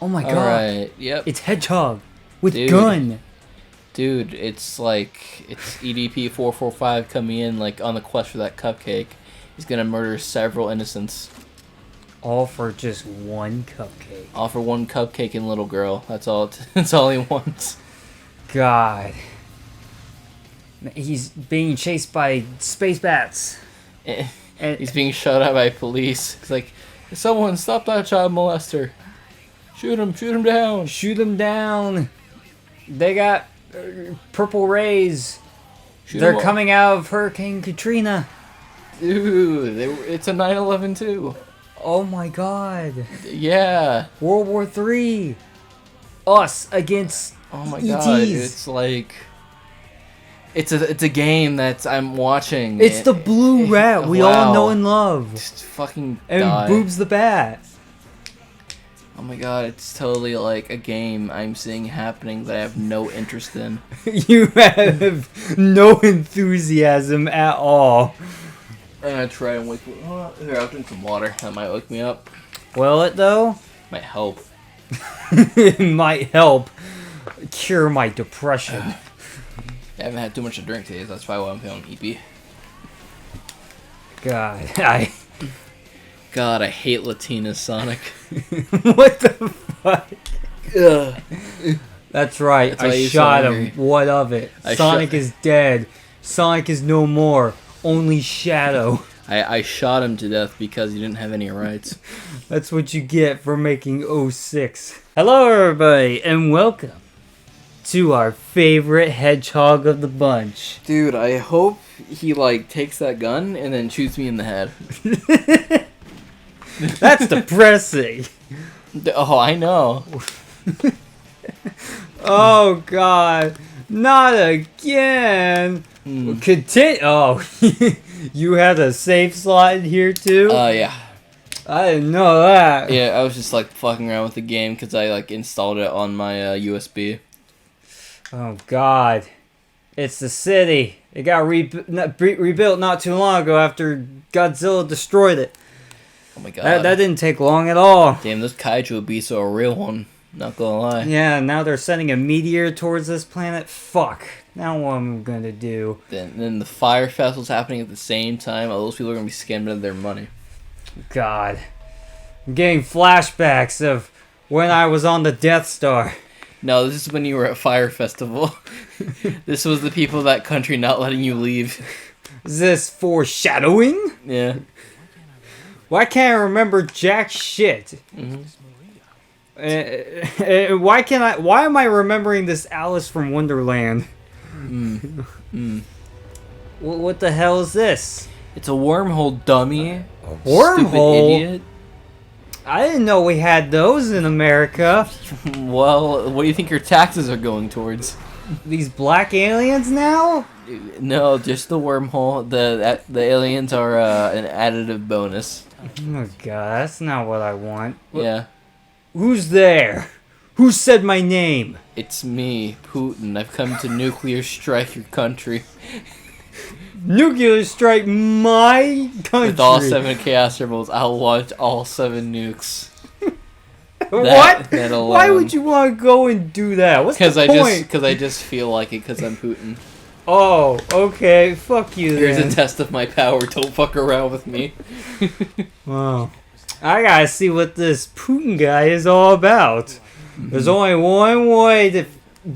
Oh my god. Alright, yep. It's Hedgehog with Dude. gun. Dude, it's EDP 445 coming in like on the quest for that cupcake. He's gonna murder several innocents. All for just one cupcake. All for one cupcake and little girl. That's all. That's all he wants. God. He's being chased by space bats. And he's being shot at by police. He's like, someone stop that child molester. Shoot him down. Shoot him down. They got purple rays. They're coming out of Hurricane Katrina. Dude, it's a 9/11 too. Oh my god. Yeah. World War III. Us against Oh my ETs. god. It's like it's a game that I'm watching. It's the Blue Rat we all know and love. Just fucking and die. Boobs the Bat. Oh my god, it's totally like a game I'm seeing happening that I have no interest in. You have no enthusiasm at all. I'm gonna try and wake me up. Here, I'll drink some water. That might wake me up. Will it though? Might help. It might help cure my depression. I haven't had too much to drink today, so that's probably why I'm feeling eepy. God, I hate Latinas, Sonic. What the fuck? Ugh. That's right, That's why I you're shot so him. angry. What of it? Sonic is dead. Sonic is no more. Only Shadow. I shot him to death because he didn't have any rights. That's what you get for making 06. Hello everybody, and welcome to our favorite hedgehog of the bunch. Dude, I hope he, like, takes that gun and then shoots me in the head. That's depressing. Oh, I know. Oh god, not again. Continue. Oh, you had a safe slot in here too? Yeah. I didn't know that. Yeah, I was just, like, fucking around with the game because I, like, installed it on my USB. Oh god, it's the city. It got rebuilt not too long ago after Godzilla destroyed it. Oh my god. That didn't take long at all. Damn, those kaiju beasts are a real one. Not gonna lie. Yeah, now they're sending a meteor towards this planet. Fuck. Now what am I gonna do? Then the fire festival's happening at the same time. All those people are gonna be scammed out of their money. God. I'm getting flashbacks of when I was on the Death Star. No, this is when you were at Fire Festival. This was the people of that country not letting you leave. Is this foreshadowing? Yeah. Why can't I remember jack shit? Why am I remembering this Alice from Wonderland? What the hell is this? It's a wormhole, dummy. Wormhole? Stupid idiot. I didn't know we had those in America. Well, what do you think your taxes are going towards? These black aliens now? No, just the wormhole. The aliens are an additive bonus. Oh god, that's not what I want. Yeah. Who's there? Who said my name? It's me, Putin. I've come to nuclear strike your country. Nuclear strike my country. With all 7 Chaos Rebels, I'll launch all 7 nukes. What? That alone. Why would you want to go and do that? What's the point? Because I just feel like it because I'm Putin. Oh, okay. Fuck you Here's then. a test of my power. Don't fuck around with me. Wow. I gotta see what this Putin guy is all about. There's only one way to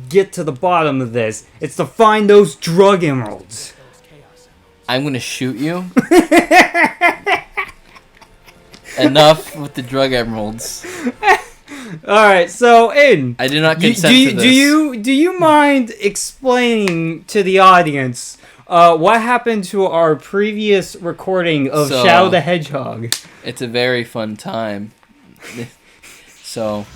get to the bottom of this. It's to find those drug emeralds. I'm gonna shoot you. Enough with the drug emeralds. Alright, so Aiden, I did not consent to this. Do you mind explaining to the audience what happened to our previous recording of Shadow the Hedgehog? It's a very fun time. So,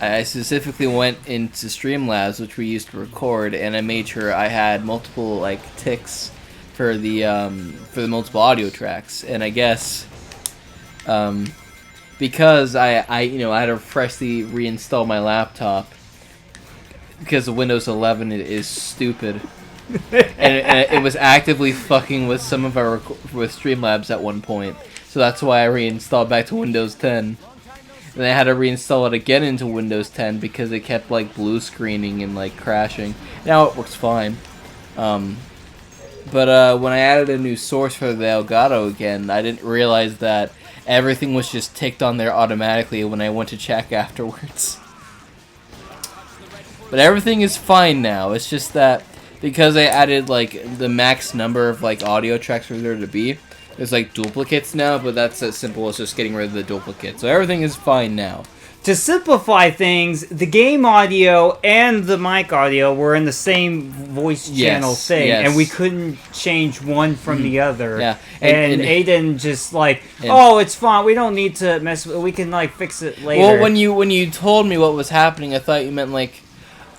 I specifically went into Streamlabs, which we used to record, and I made sure I had multiple like ticks for the multiple audio tracks. And I guess, because I had to freshly reinstall my laptop because Windows 11 is stupid. and it was actively fucking with some of our with Streamlabs at one point, so that's why I reinstalled back to Windows 10. And I had to reinstall it again into Windows 10 because it kept like blue screening and like crashing. Now it works fine. But when I added a new source for the Elgato again, I didn't realize that everything was just ticked on there automatically when I went to check afterwards. But everything is fine now. It's just that because I added like the max number of like audio tracks for there to be, there's like duplicates now, but that's as simple as just getting rid of the duplicates. So everything is fine now. To simplify things, the game audio and the mic audio were in the same voice channel thing, and we couldn't change one from the other. Yeah, and Aiden just like, oh, it's fine. We don't need to mess with it. We can like fix it later. Well, when you told me what was happening, I thought you meant like,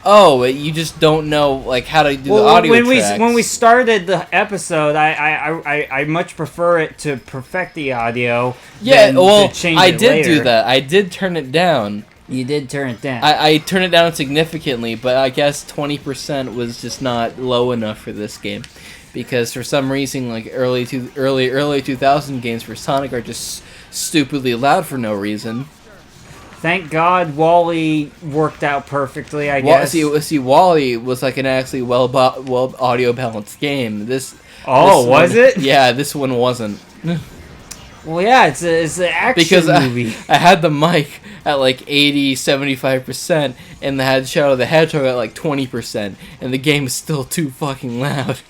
oh, you just don't know like how to do the audio tracks. When we started the episode, I much prefer it to perfect the audio. Yeah, well, to change I it did later. do that. I did turn it down. You did turn it down. I turned it down significantly, but I guess 20% was just not low enough for this game, because for some reason, like early 2000 games for Sonic are just stupidly loud for no reason. Thank God Wally worked out perfectly, I guess. See, Wally was like an actually well audio balanced game. Was it? Yeah, this one wasn't. Well, yeah, it's an action movie. I had the mic at like 75%, and I had Shadow the Hedgehog at like 20%, and the game is still too fucking loud.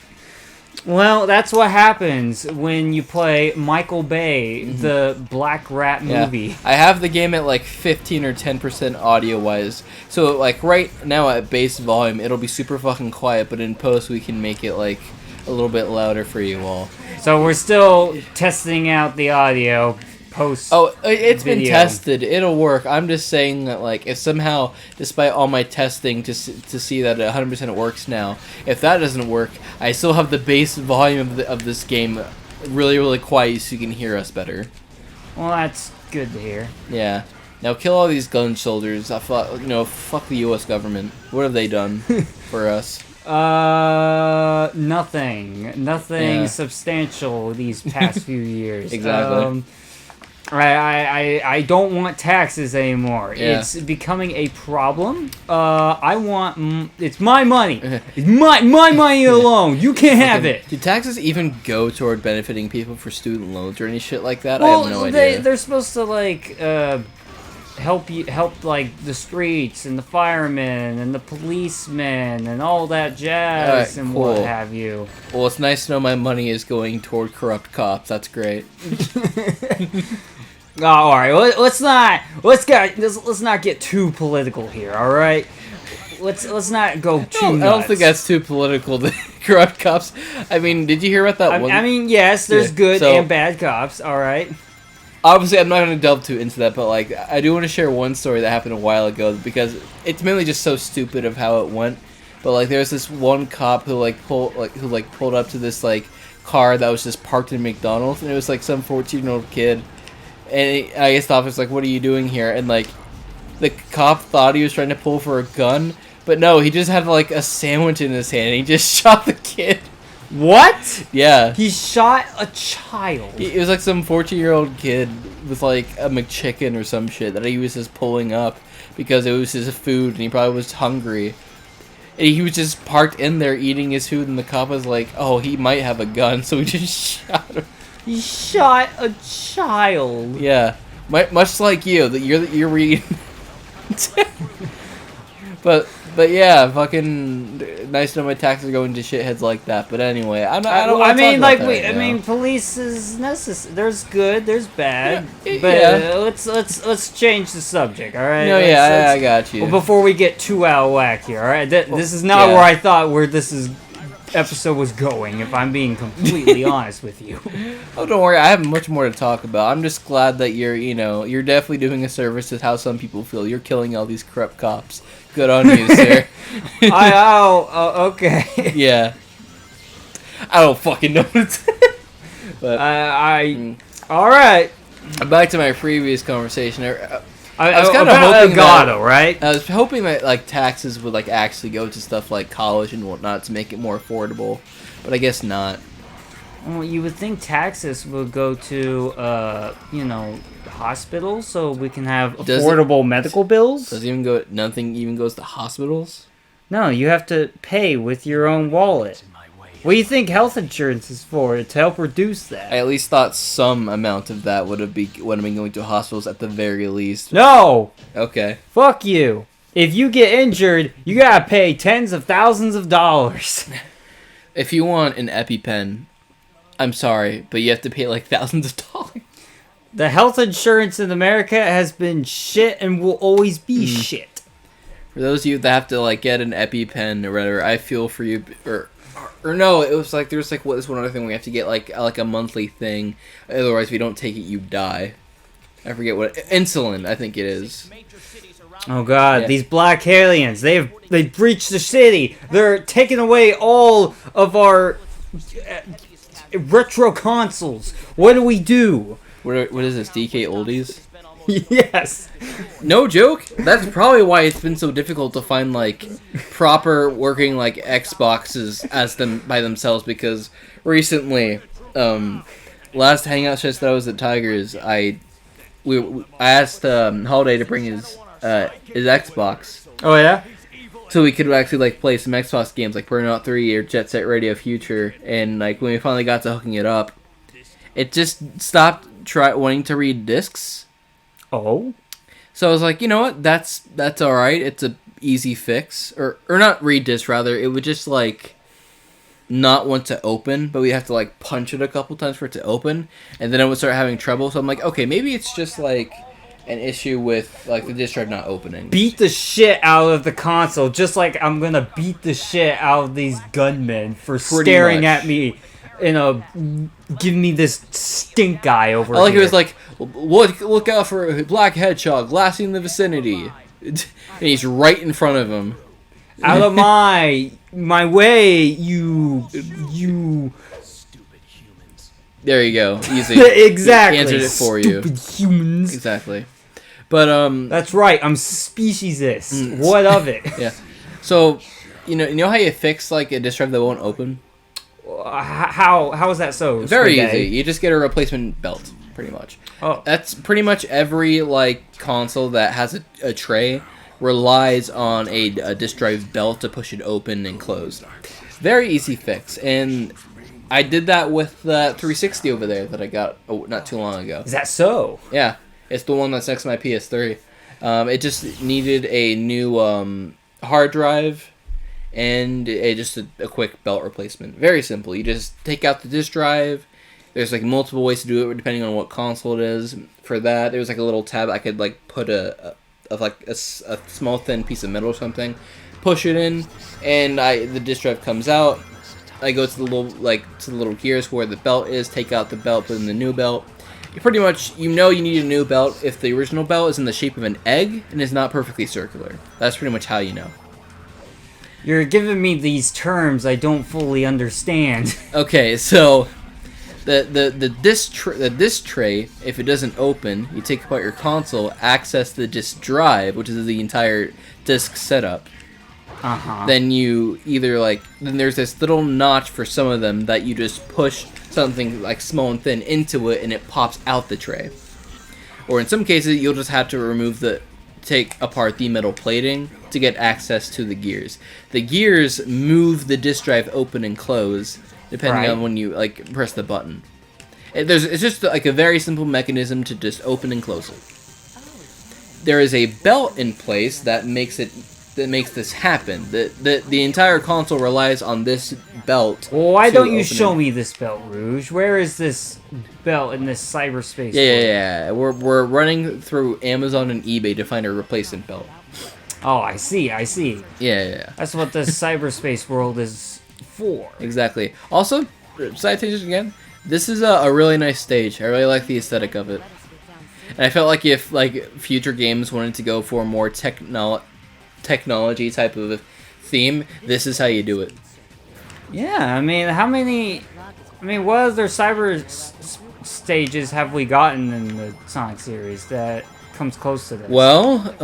Well, that's what happens when you play Michael Bay, the Black Rat movie. I have the game at like 15 or 10% audio-wise. So, like, right now at base volume, it'll be super fucking quiet, but in post we can make it, like, a little bit louder for you all. So we're still testing out the audio post. Oh, it's video. been tested. It'll work. I'm just saying that, like, if somehow, despite all my testing to see that 100% works now, if that doesn't work, I still have the base volume of this game really, really quiet so you can hear us better. Well, that's good to hear. Yeah. Now kill all these gun soldiers. Fuck the U.S. government. What have they done for us? Nothing substantial these past few years. Exactly. I don't want taxes anymore. Yeah. It's becoming a problem. I want it's my money. It's my money alone. You can't have it. Do taxes even go toward benefiting people for student loans or any shit like that? Well, I have no idea. They're supposed to like help like the streets and the firemen and the policemen and all that jazz and cool. what have you. Well, it's nice to know my money is going toward corrupt cops. That's great. Oh, all right, let's not get too political here. All right, let's not go too nuts. I don't think that's too political. The corrupt cops. I mean, did you hear about that one? I mean, yes, there's good and bad cops. All right. Obviously, I'm not going to delve too into that, but like, I do want to share one story that happened a while ago because it's mainly just so stupid of how it went. But like, there's this one cop who pulled up to this like car that was just parked in McDonald's, and it was like some 14-year-old kid. And I guess the officer's like, "What are you doing here?" And like, the cop thought he was trying to pull for a gun, but no, he just had like a sandwich in his hand, and he just shot the kid. What? Yeah. He shot a child. It was like some 14-year-old kid with like a McChicken or some shit that he was just pulling up because it was his food and he probably was hungry. And he was just parked in there eating his food, and the cop was like, "Oh, he might have a gun," so he just shot him. He shot a child. Yeah, much like you, that you're reading. But yeah, fucking nice to know my taxes are going to shitheads like that. But anyway, I mean, police is necessary. There's good, there's bad. Let's change the subject. All right. No, I got you. Well, before we get too out of whack here, all right. This is not where I thought episode was going, if I'm being completely honest with you. Oh, don't worry, I have much more to talk about. I'm just glad that you're definitely doing a service to how some people feel. You're killing all these corrupt cops. Good on you, sir. Okay. Yeah. I don't fucking know what it's but all right. Back to my previous conversation. I was kind of hoping Elgato, right? I was hoping that like taxes would like actually go to stuff like college and whatnot to make it more affordable, but I guess not. Well, you would think taxes would go to, hospitals so we can have affordable medical bills. Nothing even goes to hospitals? No, you have to pay with your own wallet. What do you think health insurance is for? To help reduce that. I at least thought some amount of that would have been going to hospitals at the very least. No! Okay. Fuck you. If you get injured, you gotta pay tens of thousands of dollars. If you want an EpiPen, I'm sorry, but you have to pay like thousands of dollars. The health insurance in America has been shit and will always be shit. For those of you that have to like get an EpiPen or whatever, I feel for you. Or no, it was like there's like this one other thing we have to get like a monthly thing. Otherwise, if you don't take it, you die. I forget what insulin. I think it is. Oh god, these black aliens! They've breached the city. They're taking away all of our retro consoles. What do we do? What is this? DK Oldies? Yes. No joke. That's probably why it's been so difficult to find like proper working like Xboxes as them by themselves. Because recently, last hangout shifts that I was at Tigers, I asked Holiday to bring his Xbox. Oh yeah. So we could actually like play some Xbox games like Burnout 3 or Jet Set Radio Future. And like when we finally got to hooking it up, it just stopped wanting to read discs. Oh. So I was like, you know what? That's all right. It's a easy fix, or not read disc rather. It would just like not want to open, but we have to like punch it a couple times for it to open, and then it would start having trouble. So I'm like, okay, maybe it's just like an issue with like the disc drive not opening. Beat the shit out of the console, just like I'm gonna beat the shit out of these gunmen for staring at me. Give me this stink eye over here. I like it was like, look out for a black hedgehog blasting the vicinity, and he's right in front of him. Out of my way, you. There you go, easy. Exactly. He answered it for Stupid you. Humans. Exactly. But That's right. I'm speciesist. What of it? Yeah. So, you know how you fix like a disk drive that won't open? How is that so? Very easy. You just get a replacement belt, pretty much. Oh. That's pretty much every like console that has a tray relies on a disk drive belt to push it open and close. Very easy fix, and I did that with the 360 over there that I got not too long ago. Is that so? Yeah, it's the one that's next to my PS3. It just needed a new hard drive. And just a quick belt replacement. Very simple. You just take out the disk drive. There's like multiple ways to do it depending on what console it is. For that, there's like a little tab I could like put a small thin piece of metal or something, push it in, and the disk drive comes out. I go to the little gears where the belt is. Take out the belt, put in the new belt. You pretty much you need a new belt if the original belt is in the shape of an egg and is not perfectly circular. That's pretty much how you know. You're giving me these terms I don't fully understand. Okay, so the disc tray, if it doesn't open, you take apart your console, access the disc drive, which is the entire disc setup. Then you then there's this little notch for some of them that you just push something like small and thin into it, and it pops out the tray. Or in some cases, you'll just have to take apart the metal plating to get access to the gears. The gears move the disk drive open and close depending on when you like press the button. It's just like a very simple mechanism to just open and close it. There is a belt in place that makes this happen. The entire console relies on this belt. Well, why don't you show me this belt, Rouge? Where is this belt in this cyberspace? Yeah. We're running through Amazon and eBay to find a replacement belt. Oh, I see. Yeah. That's what the cyberspace world is for. Exactly. Also, side tangent again, this is a really nice stage. I really like the aesthetic of it. And I felt like if future games wanted to go for a more technology type of theme, this is how you do it. Yeah, what other cyber stages have we gotten in the Sonic series that comes close to this? Well,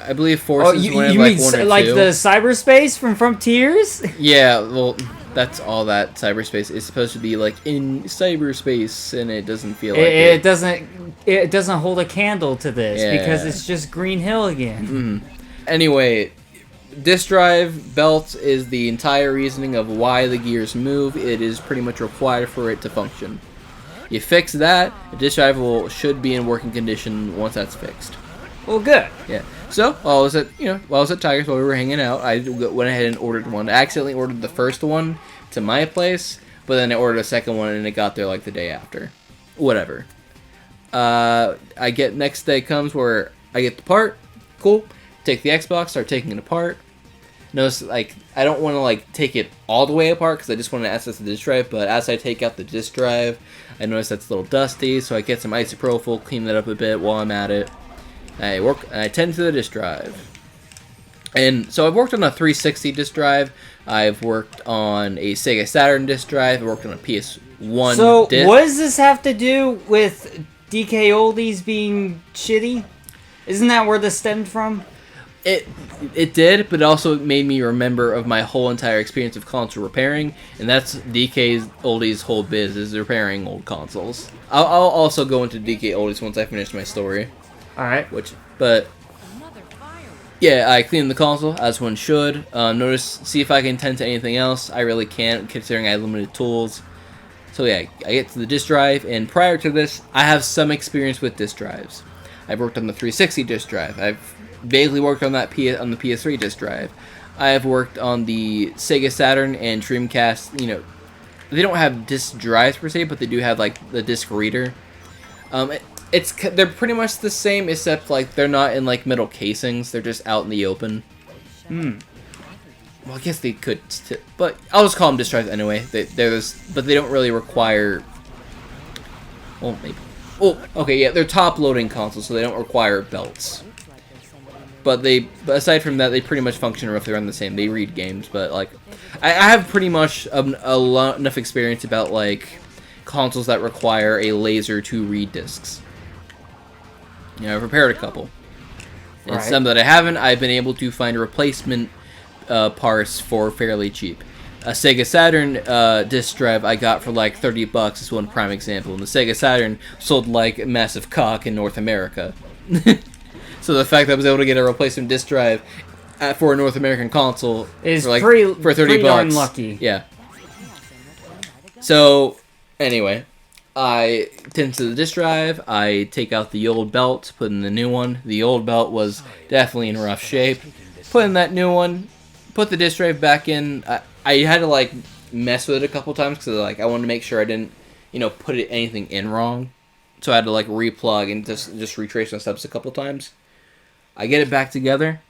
I believe Forces you mean one or like two. the cyberspace from Frontiers? Yeah, well, That's all that cyberspace is supposed to be like in cyberspace, and it doesn't feel like it doesn't. It doesn't hold a candle to this because Yeah. it's just Green Hill again. Anyway, disk drive belt is the entire reasoning of why the gears move. It is pretty much required for it to function. You fix that, the disk drive should be in working condition once that's fixed. Well, good. Yeah. So while I was at Tigers while we were hanging out, I went ahead and ordered one. I accidentally ordered the first one to my place, but then I ordered a second one and it got there like the day after. Whatever. Next day comes where I get the part. Cool. Take the Xbox, start taking it apart. Notice like I don't want to like take it all the way apart because I just want to access the disk drive. But as I take out the disk drive, I notice that's a little dusty, so I get some isopropyl, clean that up a bit while I'm at it. I tend to the disk drive. And so I've worked on a 360 disk drive. I've worked on a Sega Saturn disk drive. I've worked on a PS1 So disc. what does this have to do with DK Oldies being shitty? Isn't that where this stemmed from? It did, but it also made me remember of my whole entire experience of console repairing, and that's DK Oldies' whole biz is repairing old consoles. I'll also go into DK Oldies once I finish my story. Alright. Yeah, I cleaned the console, as one should. See if I can tend to anything else. I really can't, considering I have limited tools. So yeah, I get to the disk drive, and prior to this, I have some experience with disk drives. I've worked on the 360 disk drive. I've vaguely worked on on the PS3 disk drive. I have worked on the Sega Saturn and Dreamcast. They don't have disk drives per se, but they do have like the disk reader. They're pretty much the same, except like they're not in like metal casings. They're just out in the open. Well, I guess they could, but I'll just call them disk drives anyway. But they don't really require. Well, maybe. Oh, okay, yeah, they're top-loading consoles, so they don't require belts. But aside from that, they pretty much function roughly around the same. They read games, but like, I have pretty much enough experience about like consoles that require a laser to read discs. I've repaired a couple, and some that I haven't, I've been able to find replacement parts for fairly cheap. A Sega Saturn disc drive I got for like $30 is one prime example, and the Sega Saturn sold like a massive cock in North America. So the fact that I was able to get a replacement disc drive for a North American console is for $30 unlucky. Yeah. So anyway, I tend to the disc drive. I take out the old belt, put in the new one. The old belt was definitely in rough shape. Put in that new one. Put the disc drive back in. I had to like mess with it a couple times because like I wanted to make sure I didn't, put anything in wrong. So I had to like replug and just retrace my steps a couple times. I get it back together.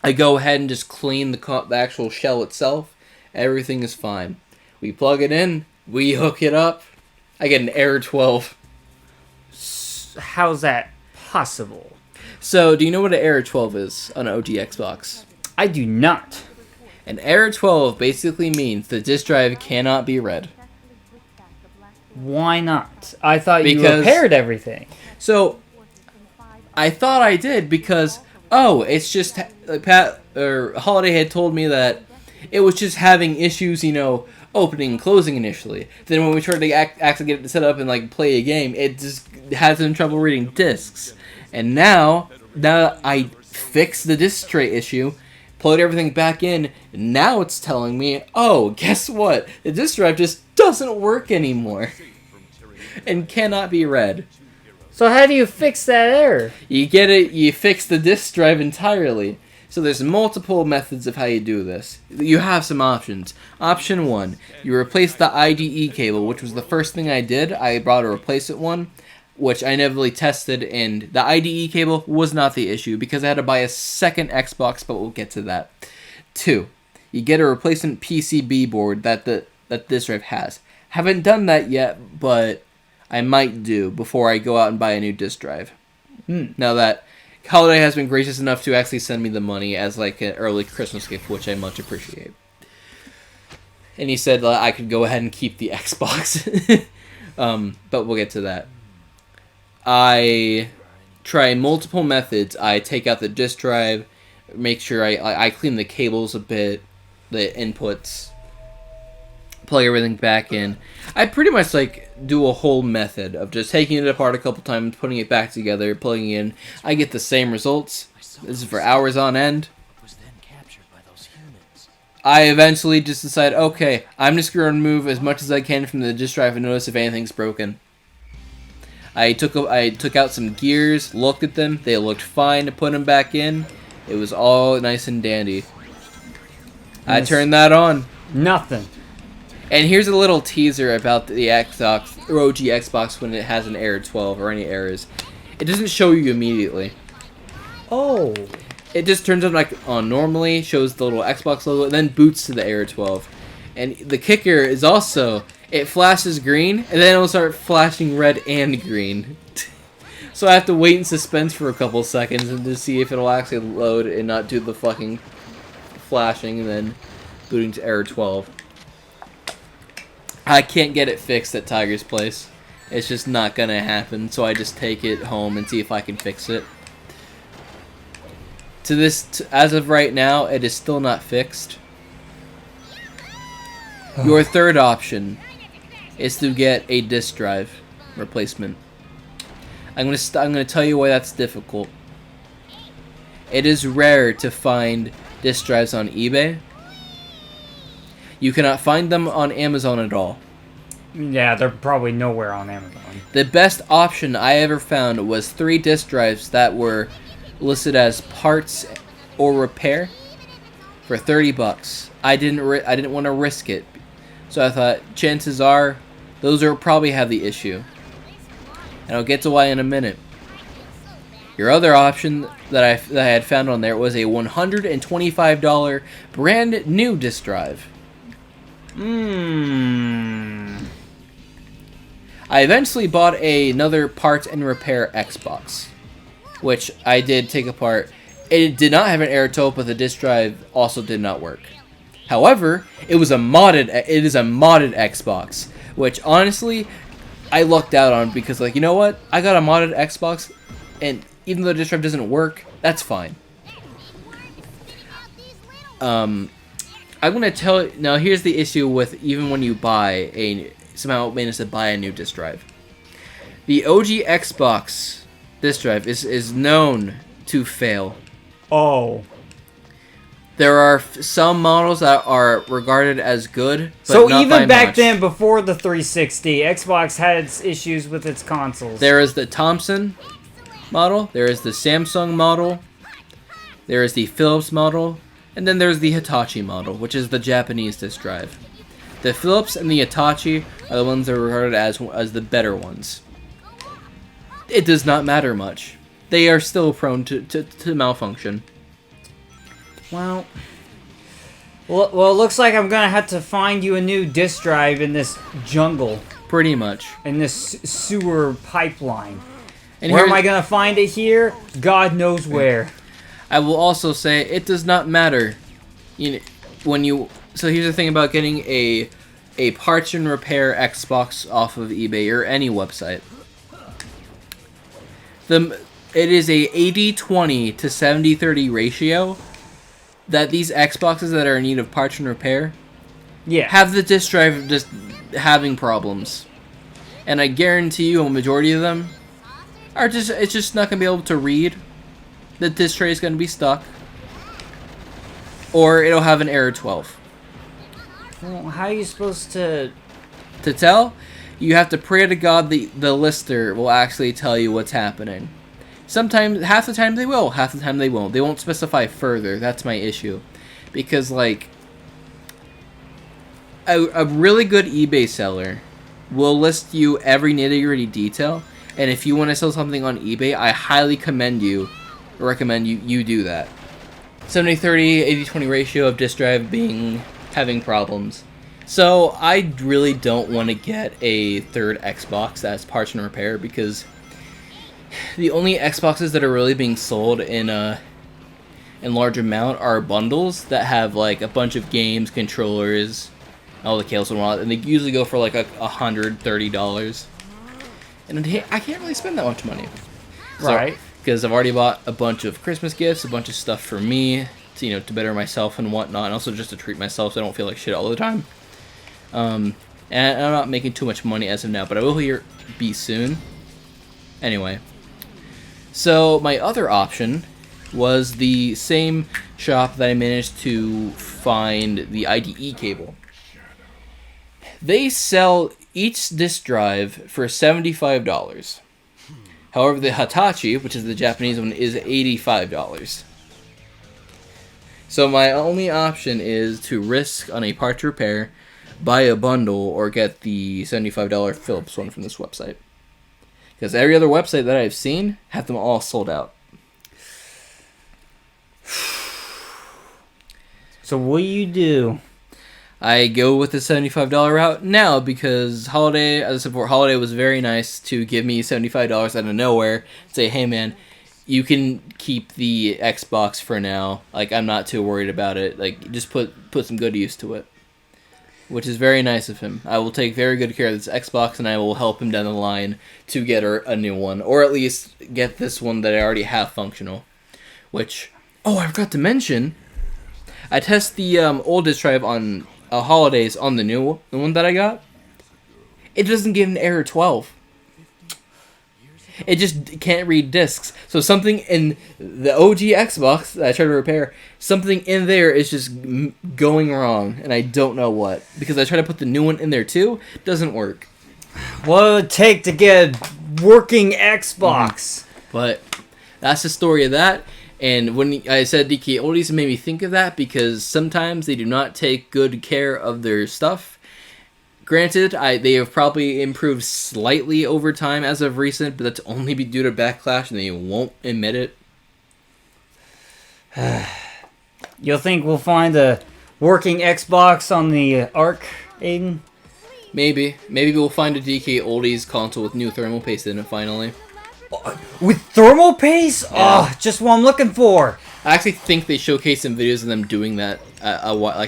I go ahead and just clean the actual shell itself. Everything is fine. We plug it in. We hook it up. I get an error 12. How's that possible? So, do you know what an error 12 is on an OG Xbox? I do not. An error 12 basically means the disk drive cannot be read. Why not? I thought you repaired everything. So, I thought I did because, it's just, Holiday had told me that it was just having issues, opening and closing initially. Then when we tried to actually get it set up and like play a game, it just had some trouble reading discs. And now that I fixed the disc tray issue, plugged everything back in, now it's telling me, guess what? The disc drive just doesn't work anymore and cannot be read. So how do you fix that error? You fix the disk drive entirely. So there's multiple methods of how you do this. You have some options. Option 1, you replace the IDE cable, which was the first thing I did. I brought a replacement one, which I never really tested, and the IDE cable was not the issue because I had to buy a second Xbox, but we'll get to that. 2, you get a replacement PCB board that this drive has. Haven't done that yet, but I might do before I go out and buy a new disk drive. Now that Holiday has been gracious enough to actually send me the money as like an early Christmas gift, which I much appreciate. And he said I could go ahead and keep the Xbox. But we'll get to that. I try multiple methods. I take out the disk drive, make sure I clean the cables a bit, the inputs. plug everything back in. I pretty much like do a whole method of just taking it apart a couple times, putting it back together, plugging it in. I get the same results. This is for hours on end. I eventually just decide, okay, I'm just going to remove as much as I can from the disk drive and notice if anything's broken. I took out some gears, looked at them, they looked fine, put them back in. It was all nice and dandy. I turned that on. Nothing. And here's a little teaser about the Xbox, or OG Xbox, when it has an error 12 or any errors. It doesn't show you immediately. Oh. It just turns on like on normally, shows the little Xbox logo, and then boots to the error 12. And the kicker is also, it flashes green, and then it'll start flashing red and green. So I have to wait in suspense for a couple seconds and to see if it'll actually load and not do the fucking flashing and then booting to error 12. I can't get it fixed at Tiger's place. It's just not gonna happen, so I just take it home and see if I can fix it. As of right now, it is still not fixed. Your third option is to get a disk drive replacement. I'm gonna tell you why that's difficult. It is rare to find disk drives on eBay. You cannot find them on Amazon at all. Yeah, they're probably nowhere on Amazon. The best option I ever found was 3 disk drives that were listed as parts or repair for $30. I didn't want to risk it, so I thought chances are those are probably have the issue, and I'll get to why in a minute. Your other option that I had found on there was a $125 brand new disk drive. I eventually bought another parts and repair Xbox, which I did take apart. It did not have an error 12, but the disk drive also did not work. However, it is a modded Xbox, which honestly I lucked out on because, like, you know what? I got a modded Xbox, and even though the disk drive doesn't work, that's fine. I'm gonna tell you now. Here's the issue with even when you somehow manage to buy a new disk drive. The OG Xbox disk drive is known to fail. Oh. There are some models that are regarded as good, but so not even by back much. then, before the 360, Xbox had its issues with its consoles. There is the Thompson model, there is the Samsung model, there is the Philips model, and then there's the Hitachi model, which is the Japanese disk drive. The Philips and the Hitachi are the ones that are regarded as the better ones. It does not matter much. They are still prone to malfunction. Well, it looks like I'm gonna have to find you a new disk drive in this jungle, Pretty much. in this sewer pipeline. And Where am I gonna find it here? God knows where. I will also say it does not matter. So here's the thing about getting a parts and repair Xbox off of eBay or any website. It is a 80-20 to 70-30 ratio that these Xboxes that are in need of parts and repair have the disk drive just having problems. And I guarantee you a majority of them it's just not going to be able to read. The disk tray is going to be stuck. Or it'll have an error 12. Well, how are you supposed to... To tell, you have to pray to God the lister will actually tell you what's happening. Sometimes, half the time they will, half the time they won't. They won't specify further. That's my issue. Because, like, a really good eBay seller will list you every nitty-gritty detail. And if you want to sell something on eBay, I highly recommend you do that. 70-30, 80-20 ratio of disk drive having problems. So I really don't want to get a third Xbox that's parts and repair because the only Xboxes that are really being sold in large amount are bundles that have like a bunch of games, controllers, all the cables and all, and they usually go for like $130. And I can't really spend that much money. Right. Because I've already bought a bunch of Christmas gifts, a bunch of stuff for me, to better myself and whatnot, and also just to treat myself so I don't feel like shit all the time. And I'm not making too much money as of now, but I will be soon. Anyway, so my other option was the same shop that I managed to find the IDE cable. They sell each disk drive for $75. However, the Hitachi, which is the Japanese one, is $85. So my only option is to risk on a part repair, buy a bundle, or get the $75 Philips one from this website. Because every other website that I've seen have them all sold out. So what do? I go with the $75 route now because Holiday, as I said before, Holiday was very nice to give me $75 out of nowhere. Say, hey man, you can keep the Xbox for now. Like, I'm not too worried about it. Like, just put some good use to it. Which is very nice of him. I will take very good care of this Xbox, and I will help him down the line to get a new one. Or at least get this one that I already have functional. Which, I forgot to mention, I test the old disk drive on Holidays on the new one that I got. It doesn't give an error 12. It just can't read discs. So something in the OG Xbox that I tried to repair, something in there is just going wrong, and I don't know what. Because I tried to put the new one in there too, it doesn't work. What would it take to get a working Xbox? But that's the story of that. And when I said DK Oldies, it made me think of that because sometimes they do not take good care of their stuff. Granted, they have probably improved slightly over time as of recent, but that's only due to backlash, and they won't admit it. You'll think we'll find a working Xbox on the Arc, Aiden? Maybe. Maybe we'll find a DK Oldies console with new thermal paste in it finally. With thermal paste? Yeah. Oh, just what I'm looking for. I actually think they showcased some videos of them doing that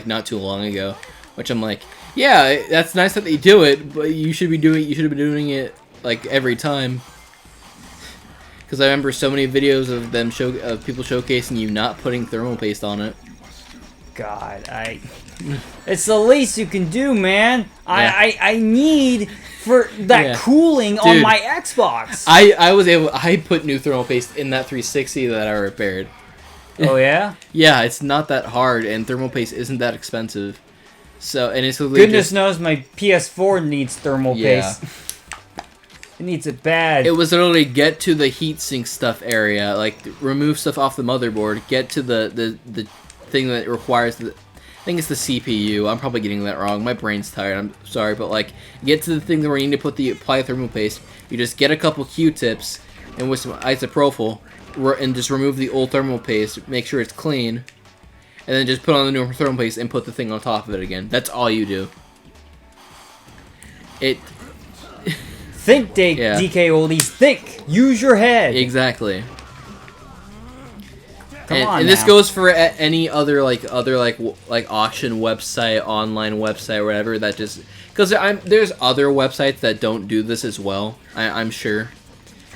not too long ago, which I'm like, yeah, that's nice that they do it, but you should have been doing it like every time. Because I remember so many videos of them of people showcasing you not putting thermal paste on it. God, it's the least you can do, man. Yeah. I need for that cooling Dude, on my Xbox. I put new thermal paste in that 360 that I repaired. Oh yeah? Yeah, it's not that hard, and thermal paste isn't that expensive. So, and it's goodness knows my PS4 needs thermal paste. It needs it bad. It was literally get to the heatsink stuff area, like remove stuff off the motherboard, get to the thing that requires I think it's the CPU. I'm probably getting that wrong. My brain's tired. I'm sorry, but like get to the thing where you need to apply thermal paste. You just get a couple Q-tips and with some isopropyl and just remove the old thermal paste. Make sure it's clean, and then just put on the new thermal paste and put the thing on top of it again. That's all you do. Think, DK Oldies. Think. Use your head. Exactly. And this goes for any other auction website, online website, whatever. That just because there's other websites that don't do this as well. I'm sure.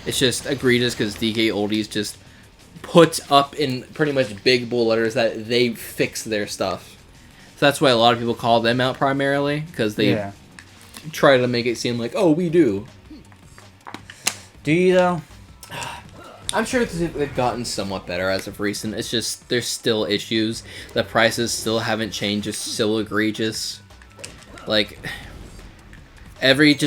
It's just egregious because DK Oldies just puts up in pretty much big bold letters that they fix their stuff. So that's why a lot of people call them out primarily because they try to make it seem like, oh, we do. Do you though? I'm sure they've gotten somewhat better as of recent. It's just there's still issues. The prices still haven't changed. It's still egregious. Like every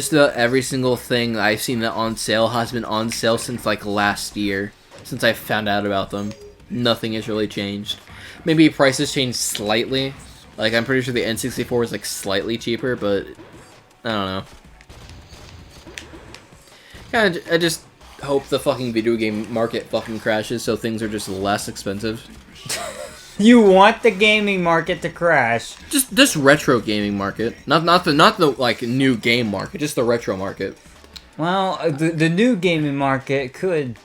single thing I've seen that on sale has been on sale since like last year. Since I found out about them, nothing has really changed. Maybe prices changed slightly. Like I'm pretty sure the N64 is like slightly cheaper, but I don't know. I just hope the fucking video game market fucking crashes so things are just less expensive. You want the gaming market to crash? Just this retro gaming market, not the like new game market, just the retro market. Well, the new gaming market could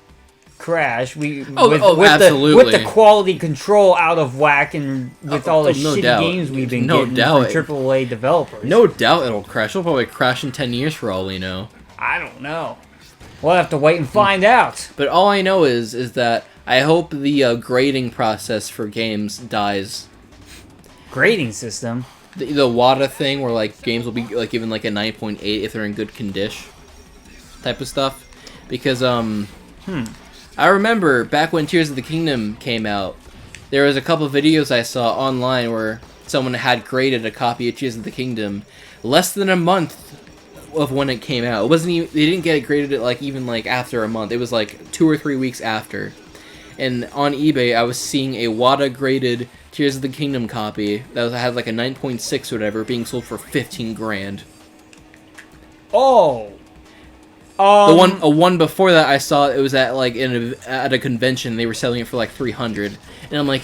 crash. Absolutely. With the quality control out of whack and with all the shitty games we've been getting from AAA developers. No doubt it'll crash. It'll probably crash in 10 years for all we know. I don't know. We'll have to wait and find out. But all I know is that I hope the grading process for games dies. Grading system? the WADA thing where like games will be like given like a 9.8 if they're in good condition, type of stuff. Because I remember back when Tears of the Kingdom came out, there was a couple videos I saw online where someone had graded a copy of Tears of the Kingdom less than a month of when it came out. It wasn't even, they didn't get it graded at like even like after a month. It was like 2 or 3 weeks after. And on eBay, I was seeing a WADA graded Tears of the Kingdom copy that had like a 9.6 or whatever being sold for 15 grand. Oh. The one before that I saw, it was at like at a convention. They were selling it for like 300, and I'm like,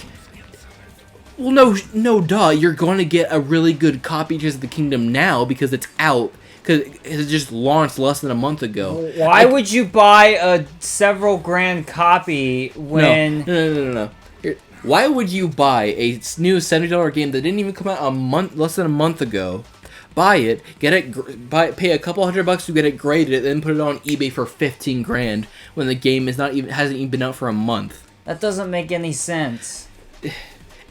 well, no, duh. You're going to get a really good copy of Tears of the Kingdom now because it's out. Because it just launched less than a month ago. Why would you buy a several grand copy when... No. Why would you buy a new $70 game that didn't even come out less than a month ago? Buy it, pay a couple $100 to get it graded, then put it on eBay for 15 grand when the game hasn't even been out for a month. That doesn't make any sense.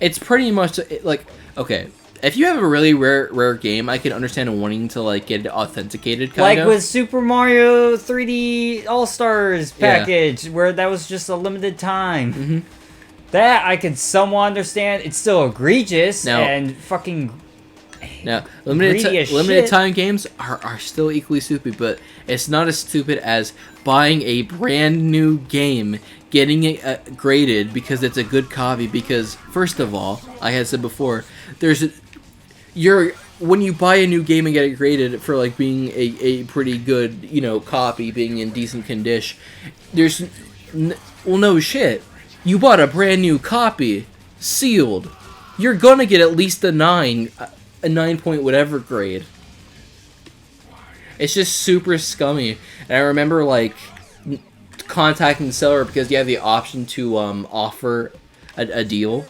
It's pretty much like, okay, if you have a really rare game, I can understand wanting to like get it authenticated, like with Super Mario 3D All-Stars package, where that was just a limited time. Mm-hmm. That I could somewhat understand. It's still egregious and fucking. Now, limited time games are still equally stupid, but it's not as stupid as buying a brand new game, getting it graded because it's a good copy. Because first of all, like I said before, when you buy a new game and get it graded for like being a pretty good, copy, being in decent condition, no shit. You bought a brand new copy, sealed. You're gonna get at least a 9 point whatever grade. It's just super scummy. And I remember like contacting the seller because you have the option to offer a deal.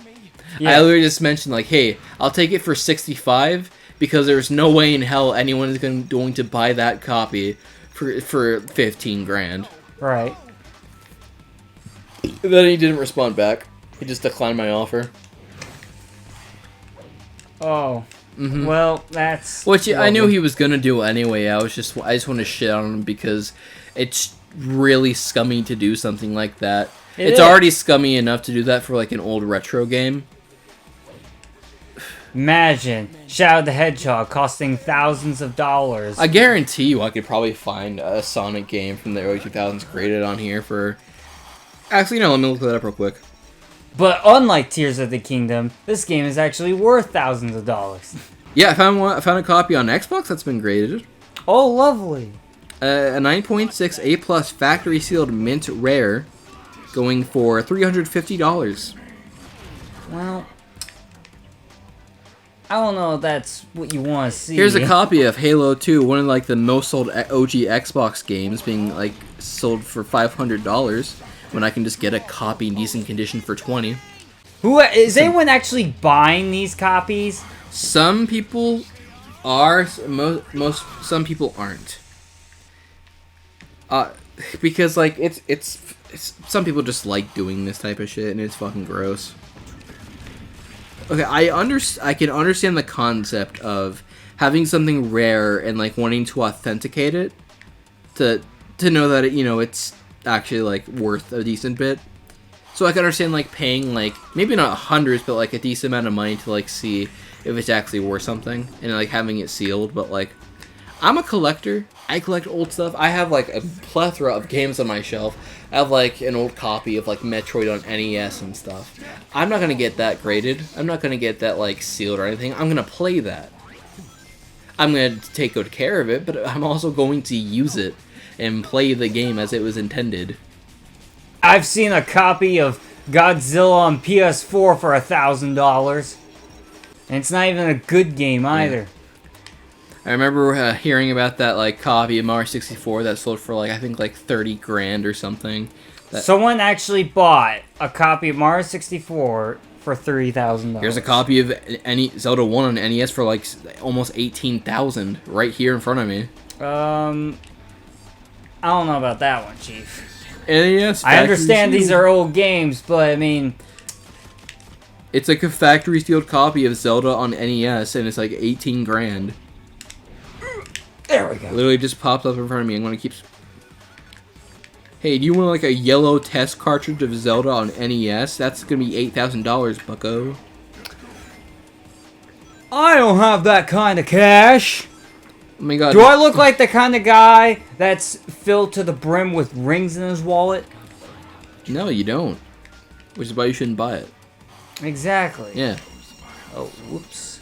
Yeah. I literally just mentioned like, hey, I'll take it for 65 because there's no way in hell anyone is going to buy that copy for 15 grand. Right. Then he didn't respond back. He just declined my offer. Oh. Mm-hmm. Well, that's... Which lovely. I knew he was going to do anyway. I just want to shit on him because it's really scummy to do something like that. It's already scummy enough to do that for like an old retro game. Imagine Shadow the Hedgehog costing thousands of dollars. I guarantee you I could probably find a Sonic game from the early 2000s graded on here for... Actually, no, let me look that up real quick. But unlike Tears of the Kingdom, this game is actually worth thousands of dollars. Yeah, I found a copy on Xbox that's been graded. Oh, lovely. A 9.6 A+ factory sealed mint rare, going for $350. Well, I don't know if that's what you want to see. Here's a copy of Halo 2, one of like the most sold OG Xbox games, being like sold for $500 when I can just get a copy in decent condition for $20. Anyone actually buying these copies? Some people are, some people aren't. Because like it's some people just like doing this type of shit and it's fucking gross. Okay, I can understand the concept of having something rare and like wanting to authenticate it to know that it's actually like worth a decent bit. So I can understand like paying like maybe not hundreds but like a decent amount of money to like see if it's actually worth something and like having it sealed. But like I'm a collector. I collect old stuff. I have like a plethora of games on my shelf. I have like an old copy of like Metroid on NES and stuff. I'm not gonna get that graded. I'm not gonna get that like sealed or anything. I'm gonna play that. I'm gonna take good care of it, but I'm also going to use it and play the game as it was intended. I've seen a copy of Godzilla on PS4 for $1,000. And it's not even a good game either. Yeah. I remember hearing about that like copy of Mario 64 that sold for like I think like 30 grand or something. Someone actually bought a copy of Mario 64 for $30,000. Here's a copy of Zelda 1 on NES for like almost $18,000 right here in front of me. I don't know about that one, Chief. NES. I understand these are old games, but I mean, It's like a factory sealed copy of Zelda on NES, and it's like 18 grand. There we go. Literally just popped up in front of me. I'm gonna keep. Hey, do you want like a yellow test cartridge of Zelda on NES? That's gonna be $8,000, bucko. I don't have that kind of cash. Oh my god. Do I look like the kind of guy that's filled to the brim with rings in his wallet? No, you don't. Which is why you shouldn't buy it. Exactly. Yeah. Oh, whoops.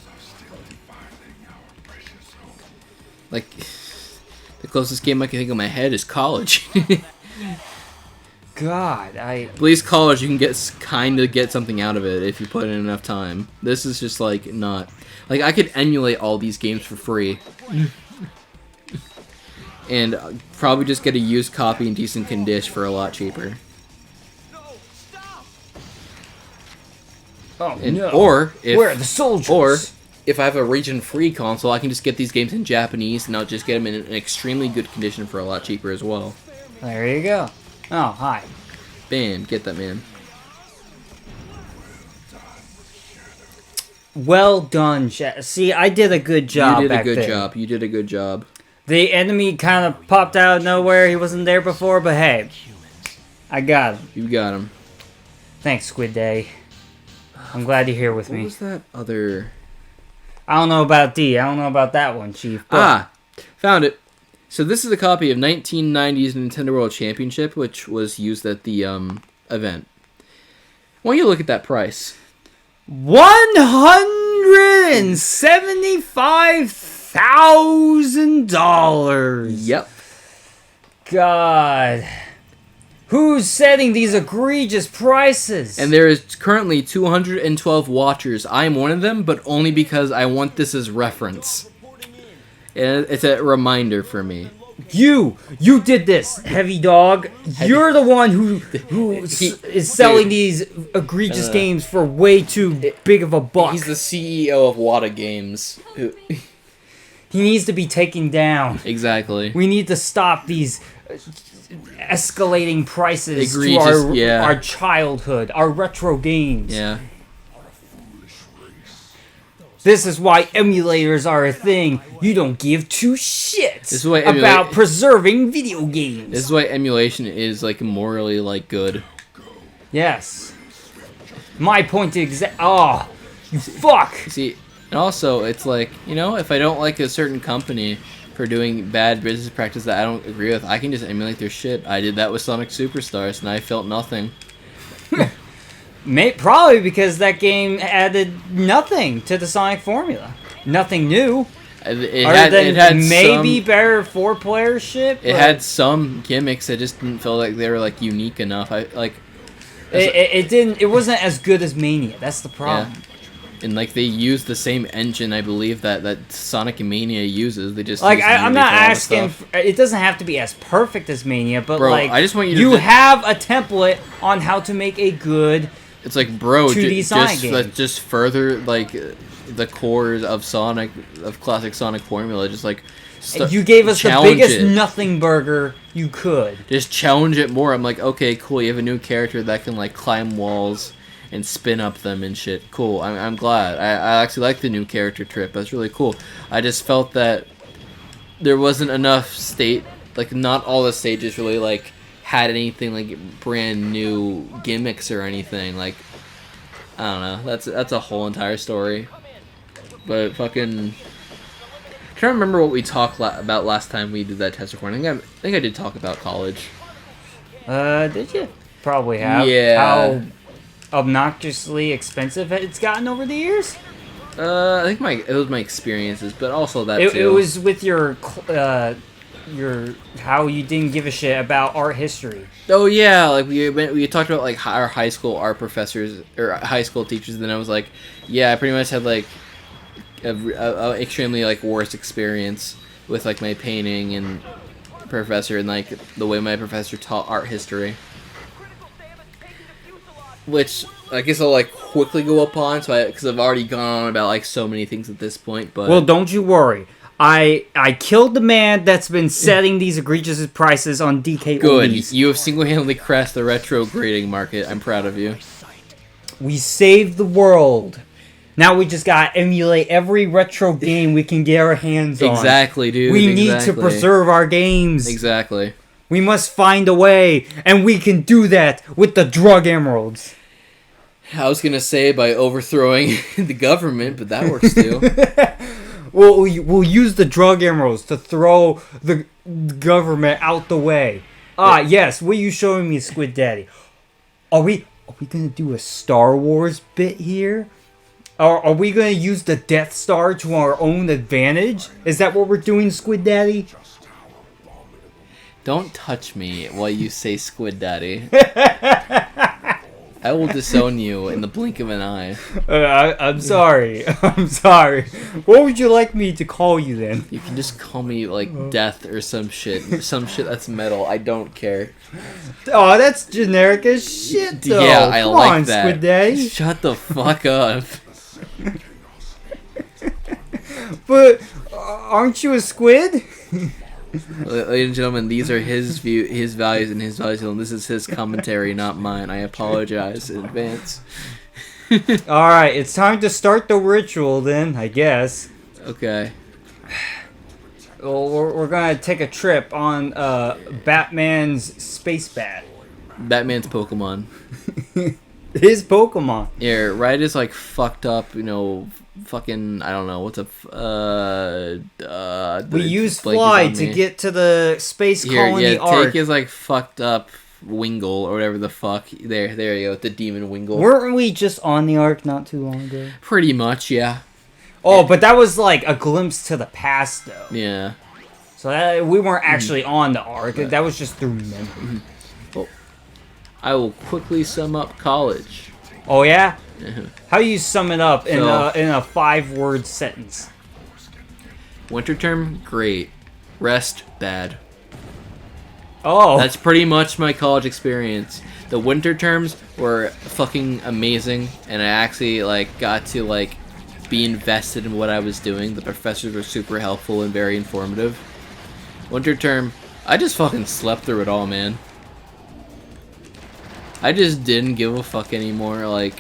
Like, the closest game I can think of in my head is college. God, At least college, you can kind of get something out of it if you put in enough time. This is just like not. Like, I could emulate all these games for free. And probably just get a used copy in decent condition for a lot cheaper. Oh And, no. Or if, Where are the soldiers? Or if I have a region-free console, I can just get these games in Japanese, and I'll just get them in an extremely good condition for a lot cheaper as well. There you go. Oh, hi. Bam, get that, man. Well done, See, I did a good job. You did a back good then. job. You did a good job. The enemy kind of popped out of nowhere. He wasn't there before, but hey, I got him. You got him. Thanks, Squid Day. I'm glad you're here with What me. was that other... I don't know about D. I don't know about that one, Chief. But Found it. So this is a copy of 1990's Nintendo World Championship, which was used at the event. Why don't you look at that price? $175,000. Yep. God. Who's setting these egregious prices? And there is currently 212 watchers. I am one of them, but only because I want this as reference. And it's a reminder for me. You did this, heavy dog. You're the one who is selling these egregious games for way too big of a buck. He's the CEO of Wada Games. He needs to be taken down. Exactly. We need to stop these escalating prices Egregious, to our childhood, our retro games. Yeah. This is why emulators are a thing. You don't give two shits about preserving video games. This is why emulation is like morally like good. Yes. My point exact. Oh, you fuck. See, and also it's like, you know, if I don't like a certain company for doing bad business practice that I don't agree with, I can just emulate their shit. I did that with Sonic Superstars, and I felt nothing. Probably because that game added nothing to the Sonic formula. Nothing new. It had maybe better four-player shit. It had some gimmicks that just didn't feel like they were like unique enough. It wasn't as good as Mania. That's the problem. Yeah. And like they used the same engine, I believe that Sonic Mania uses. They just like I'm not asking. It doesn't have to be as perfect as Mania, but bro, like I just want you to have a template on how to make a good. It's like, bro, 2D Sonic game. Just further like the cores of classic Sonic formula. Just like you gave us the biggest nothing burger you could. Just challenge it more. I'm like, okay, cool. You have a new character that can like climb walls and spin up them and shit. Cool. I'm glad. I actually like the new character trip. That's really cool. I just felt that there wasn't enough like not all the stages really like had anything like brand new gimmicks or anything. Like, I don't know. That's a whole entire story. But fucking, I'm trying to remember what we talked about last time we did that test recording. I think I did talk about college. Did you? Probably have. Yeah. How obnoxiously expensive it's gotten over the years? I think it was my experiences, but also that too. It was with your how you didn't give a shit about art history. Oh yeah, like we talked about like our high school art professors or high school teachers, and then I was like, yeah, I pretty much had like a extremely like worst experience with like my painting and professor and like the way my professor taught art history. Which I guess I'll like quickly go upon, because I've already gone on about like so many things at this point. But well, don't you worry. I killed the man that's been setting these egregious prices on DK Oldies. Good. You have single-handedly crashed the retro grading market. I'm proud of you. We saved the world. Now we just gotta emulate every retro game we can get our hands on. Exactly, dude. We need to preserve our games. Exactly. We must find a way, and we can do that with the drug emeralds. I was gonna say by overthrowing the government, but that works too. We'll use the drug emeralds to throw the government out the way. Yes. What are you showing me, Squid Daddy? Are we gonna do a Star Wars bit here? Or are we gonna use the Death Star to our own advantage? Is that what we're doing, Squid Daddy? Don't touch me while you say Squid Daddy. I will disown you in the blink of an eye. I'm sorry. I'm sorry. What would you like me to call you then? You can just call me like Death or some shit. Some shit that's metal. I don't care. Oh, that's generic as shit, though. Yeah, I Come like on, that. Squid Daddy. Shut the fuck up. But aren't you a squid? Ladies and gentlemen, these are his values, and his values, and this is his commentary, not mine. I apologize in advance. All right, it's time to start the ritual then, I guess. Okay. Well, we're gonna take a trip on Batman's space bat. Batman's Pokemon. His Pokemon. Yeah, right is like fucked up, fucking, I don't know, what's we use Fly to get to the space colony Ark. Take is like fucked up Wingle, or whatever the fuck. There you go, the demon Wingle. Weren't we just on the Ark not too long ago? Pretty much, yeah. Oh, but that was like a glimpse to the past, though. Yeah. So we weren't actually on the Ark. That was just through memory. Well, I will quickly sum up college. Oh, yeah? How do you sum it up in a 5-word sentence? Winter term, great. Rest, bad. Oh. That's pretty much my college experience. The winter terms were fucking amazing, and I actually got to be invested in what I was doing. The professors were super helpful and very informative. Winter term, I just fucking slept through it all, man. I just didn't give a fuck anymore. I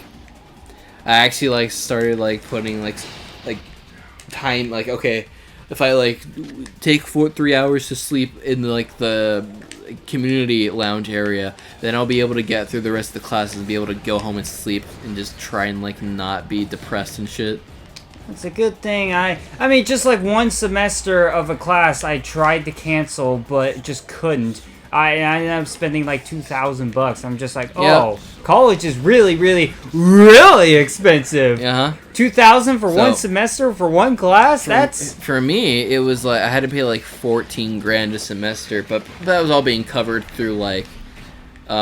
actually started putting time, okay, if I take 3 hours to sleep in the community lounge area, then I'll be able to get through the rest of the classes and be able to go home and sleep and just try and not be depressed and shit. It's a good thing. I mean, just one semester of a class I tried to cancel but just couldn't. I ended up spending $2,000. I'm just college is really, really, really expensive. Uh-huh. $2,000 for one semester for one class? That's for me. It was I had to pay $14,000 a semester, but that was all being covered through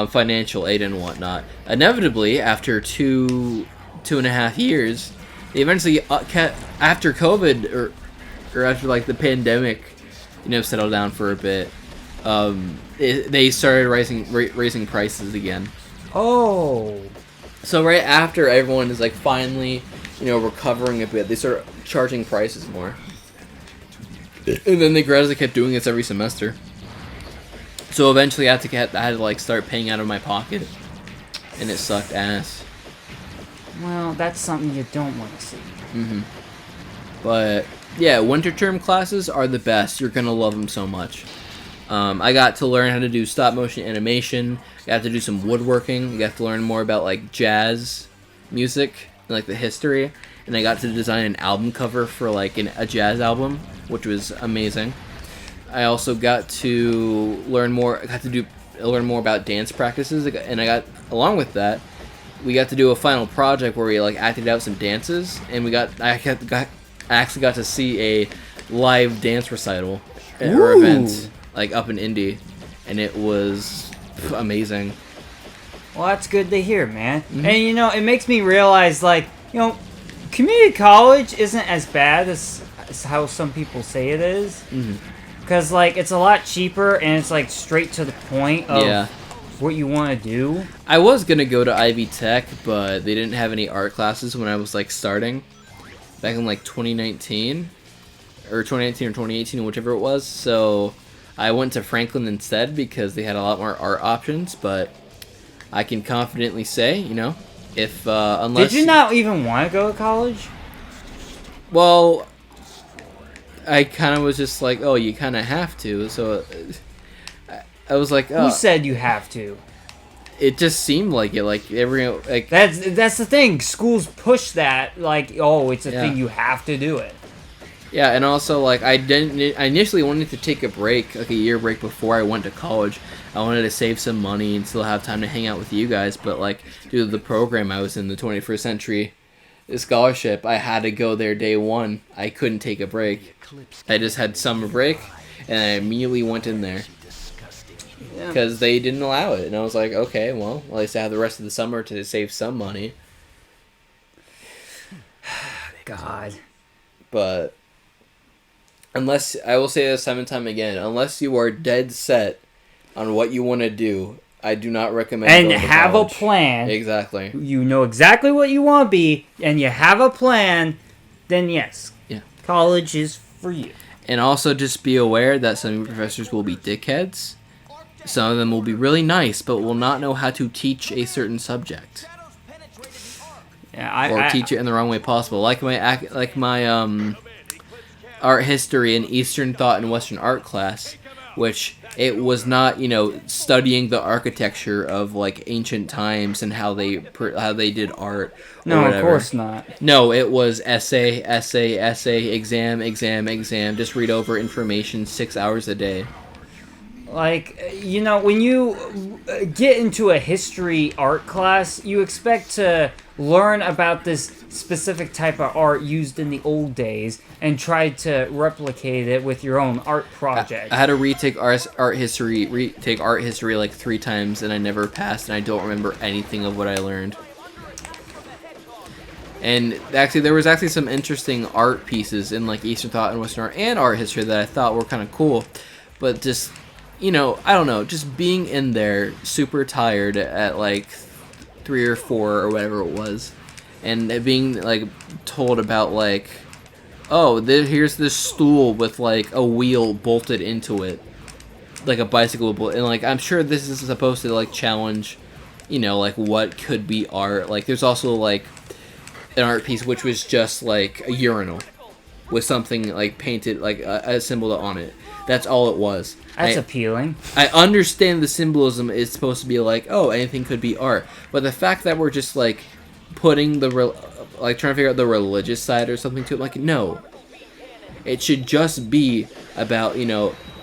financial aid and whatnot. Inevitably, after two and a half years, they eventually after COVID or after the pandemic, settled down for a bit. They started raising prices again. Oh. So right after everyone is finally, recovering a bit, they start charging prices more. And then they gradually kept doing this every semester. So eventually I had to start paying out of my pocket. And it sucked ass. Well, that's something you don't want to see. Mm-hmm. But yeah, winter term classes are the best. You're gonna love them so much. I got to learn how to do stop motion animation. I got to do some woodworking. I got to learn more about jazz music and the history. And I got to design an album cover for a jazz album, which was amazing. I also got to learn more. I got to learn more about dance practices, and along with that, we got to do a final project where we acted out some dances, and I actually got to see a live dance recital or event. Up in Indy, and it was amazing. Well, that's good to hear, man. Mm-hmm. And it makes me realize community college isn't as bad as how some people say it is. Because it's a lot cheaper and it's straight to the point of what you want to do. I was gonna go to Ivy Tech, but they didn't have any art classes when I was starting back in 2019 or 2018, whichever it was. So I went to Franklin instead because they had a lot more art options, but I can confidently say, If unless Did you not even want to go to college? Well, I kind of was just like, oh, you kind of have to. So I was like, oh. Who said you have to? It just seemed like it. Like That's the thing. Schools push that like, oh, it's a thing. You have to do it. Yeah, and also like I initially wanted to take a break, like a year break before I went to college. I wanted to save some money and still have time to hang out with you guys. But like due to the program I was in, the 21st Century Scholarship, I had to go there day one. I couldn't take a break. I just had summer break, and I immediately went in there. Because they didn't allow it. And I was like, okay, well, at least I have the rest of the summer to save some money. God. But unless, I will say this time and time again, unless you are dead set on what you want to do, I do not recommend and going to have college. a plan. Exactly. You know exactly what you want to be, and you have a plan, then yes. Yeah. College is for you. And also just be aware that some of your professors will be dickheads. Some of them will be really nice, but will not know how to teach a certain subject. Yeah, or teach it in the wrong way possible. Like my art history and Eastern thought and Western art class, which it was not, studying the architecture of like ancient times and how they did art. No, of course not. No, it was essay, exam. Just read over information 6 hours a day. Like, when you get into a history art class, you expect to learn about this specific type of art used in the old days and try to replicate it with your own art project. I had to retake art history like 3 times, and I never passed, and I don't remember anything of what I learned. And actually, there was some interesting art pieces in like Eastern thought and Western art and art history that I thought were kind of cool, but just I don't know, just being in there super tired at like 3 or 4 or whatever it was, and being like told about like, oh, here's this stool with like a wheel bolted into it, like a bicycle, and like I'm sure this is supposed to like challenge, like what could be art. Like there's also like an art piece which was just like a urinal with something like painted like a symbol on it. That's all it was. That's appealing. I understand the symbolism is supposed to be like, oh, anything could be art. But the fact that we're just like putting trying to figure out the religious side or something to it, like, no. It should just be about,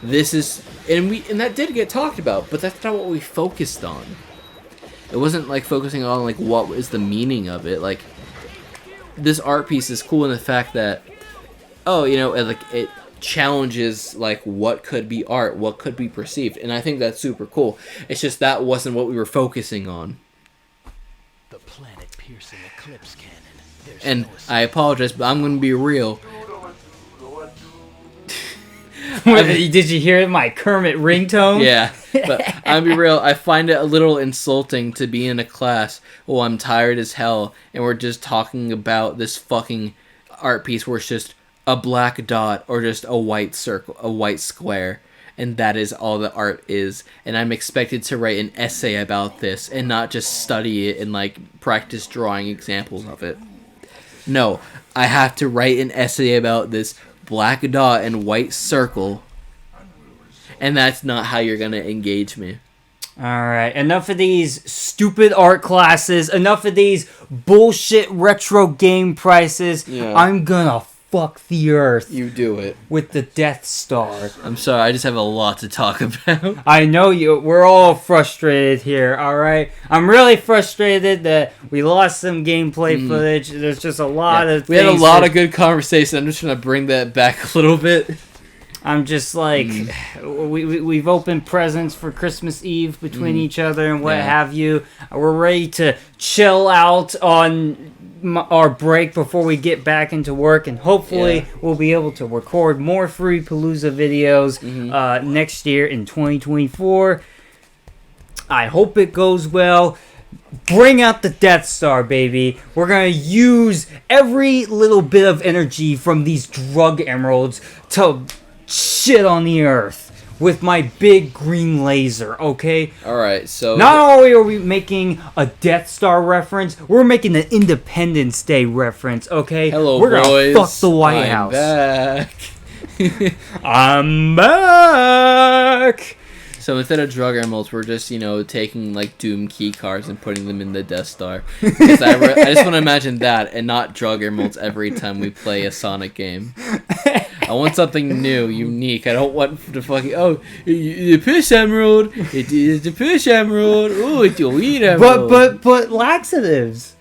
this is, and that did get talked about, but that's not what we focused on. It wasn't like focusing on like what is the meaning of it. Like this art piece is cool in the fact that, oh, it challenges like what could be art, what could be perceived, and I think that's super cool. It's just that wasn't what we were focusing on. The planet piercing eclipse cannon. And I apologize, but I'm gonna be real. Did you hear my Kermit ringtone? Yeah, but I'll be real. I find it a little insulting to be in a class. Oh, I'm tired as hell, and we're just talking about this fucking art piece where it's just a black dot or just a white circle, a white square, and that is all the art is. And I'm expected to write an essay about this and not just study it and like practice drawing examples of it. No, I have to write an essay about this black dot and white circle, and that's not how you're gonna engage me. Alright, enough of these stupid art classes, enough of these bullshit retro game prices. Yeah. I'm gonna fuck the earth. You do it. With the Death Star. I'm sorry, I just have a lot to talk about. I know we're all frustrated here, alright? I'm really frustrated that we lost some gameplay footage. There's just a lot of we had a lot of good conversation. I'm just trying to bring that back a little bit. I'm just like, we've opened presents for Christmas Eve between each other and what have you. We're ready to chill out on our break before we get back into work, and hopefully we'll be able to record more free Palooza videos next year in 2024. I hope it goes well. Bring out the Death Star, baby. We're gonna use every little bit of energy from these drug emeralds to shit on the earth. with my big green laser, okay? Alright, so... Not only are we making a Death Star reference, we're making an Independence Day reference, okay? Hello, we're boys. gonna fuck the White I'm House. Back. I'm back! So instead of drug emeralds, we're just, taking, like, Doom key cards and putting them in the Death Star. Because I just want to imagine that and not drug emeralds every time we play a Sonic game. I want something new, unique. I don't want the fucking, the push emerald. It is the push emerald. Oh, it's the weed emerald. But laxatives.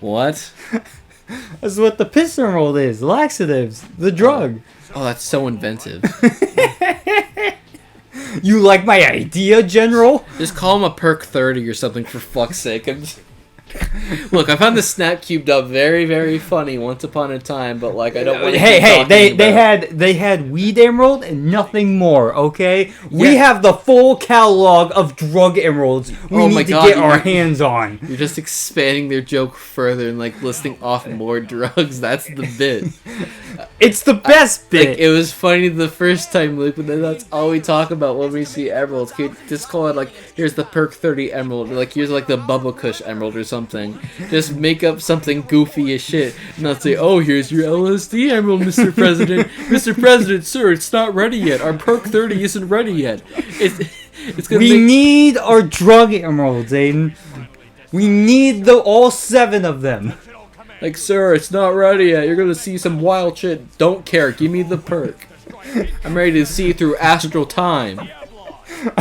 What? That's what the piss emerald is. Laxatives. The drug. Oh, that's so inventive. You like my idea, General? Just call him a perk 30 or something for fuck's sake. Look, I found the snap cubed up very, very funny once upon a time, but like I don't want to they had weed emerald and nothing more, okay? We have the full catalog of drug emeralds we need to get our hands on. You're just expanding their joke further and like listing off more drugs. That's the bit. It's the best bit. Like, it was funny the first time, Luke, but then that's all we talk about when we see emeralds. Can you just call it like, here's the perk 30 emerald, or like here's like the Bubba Kush emerald or something. Just make up something goofy as shit. Not say, oh, here's your LSD emerald, Mr. President. Mr. President, sir, it's not ready yet. Our perk 30 isn't ready yet. It's gonna need our drug emeralds, Aiden. We need all 7 of them. Like, sir, it's not ready yet. You're gonna see some wild shit. Don't care. Give me the perk. I'm ready to see through astral time.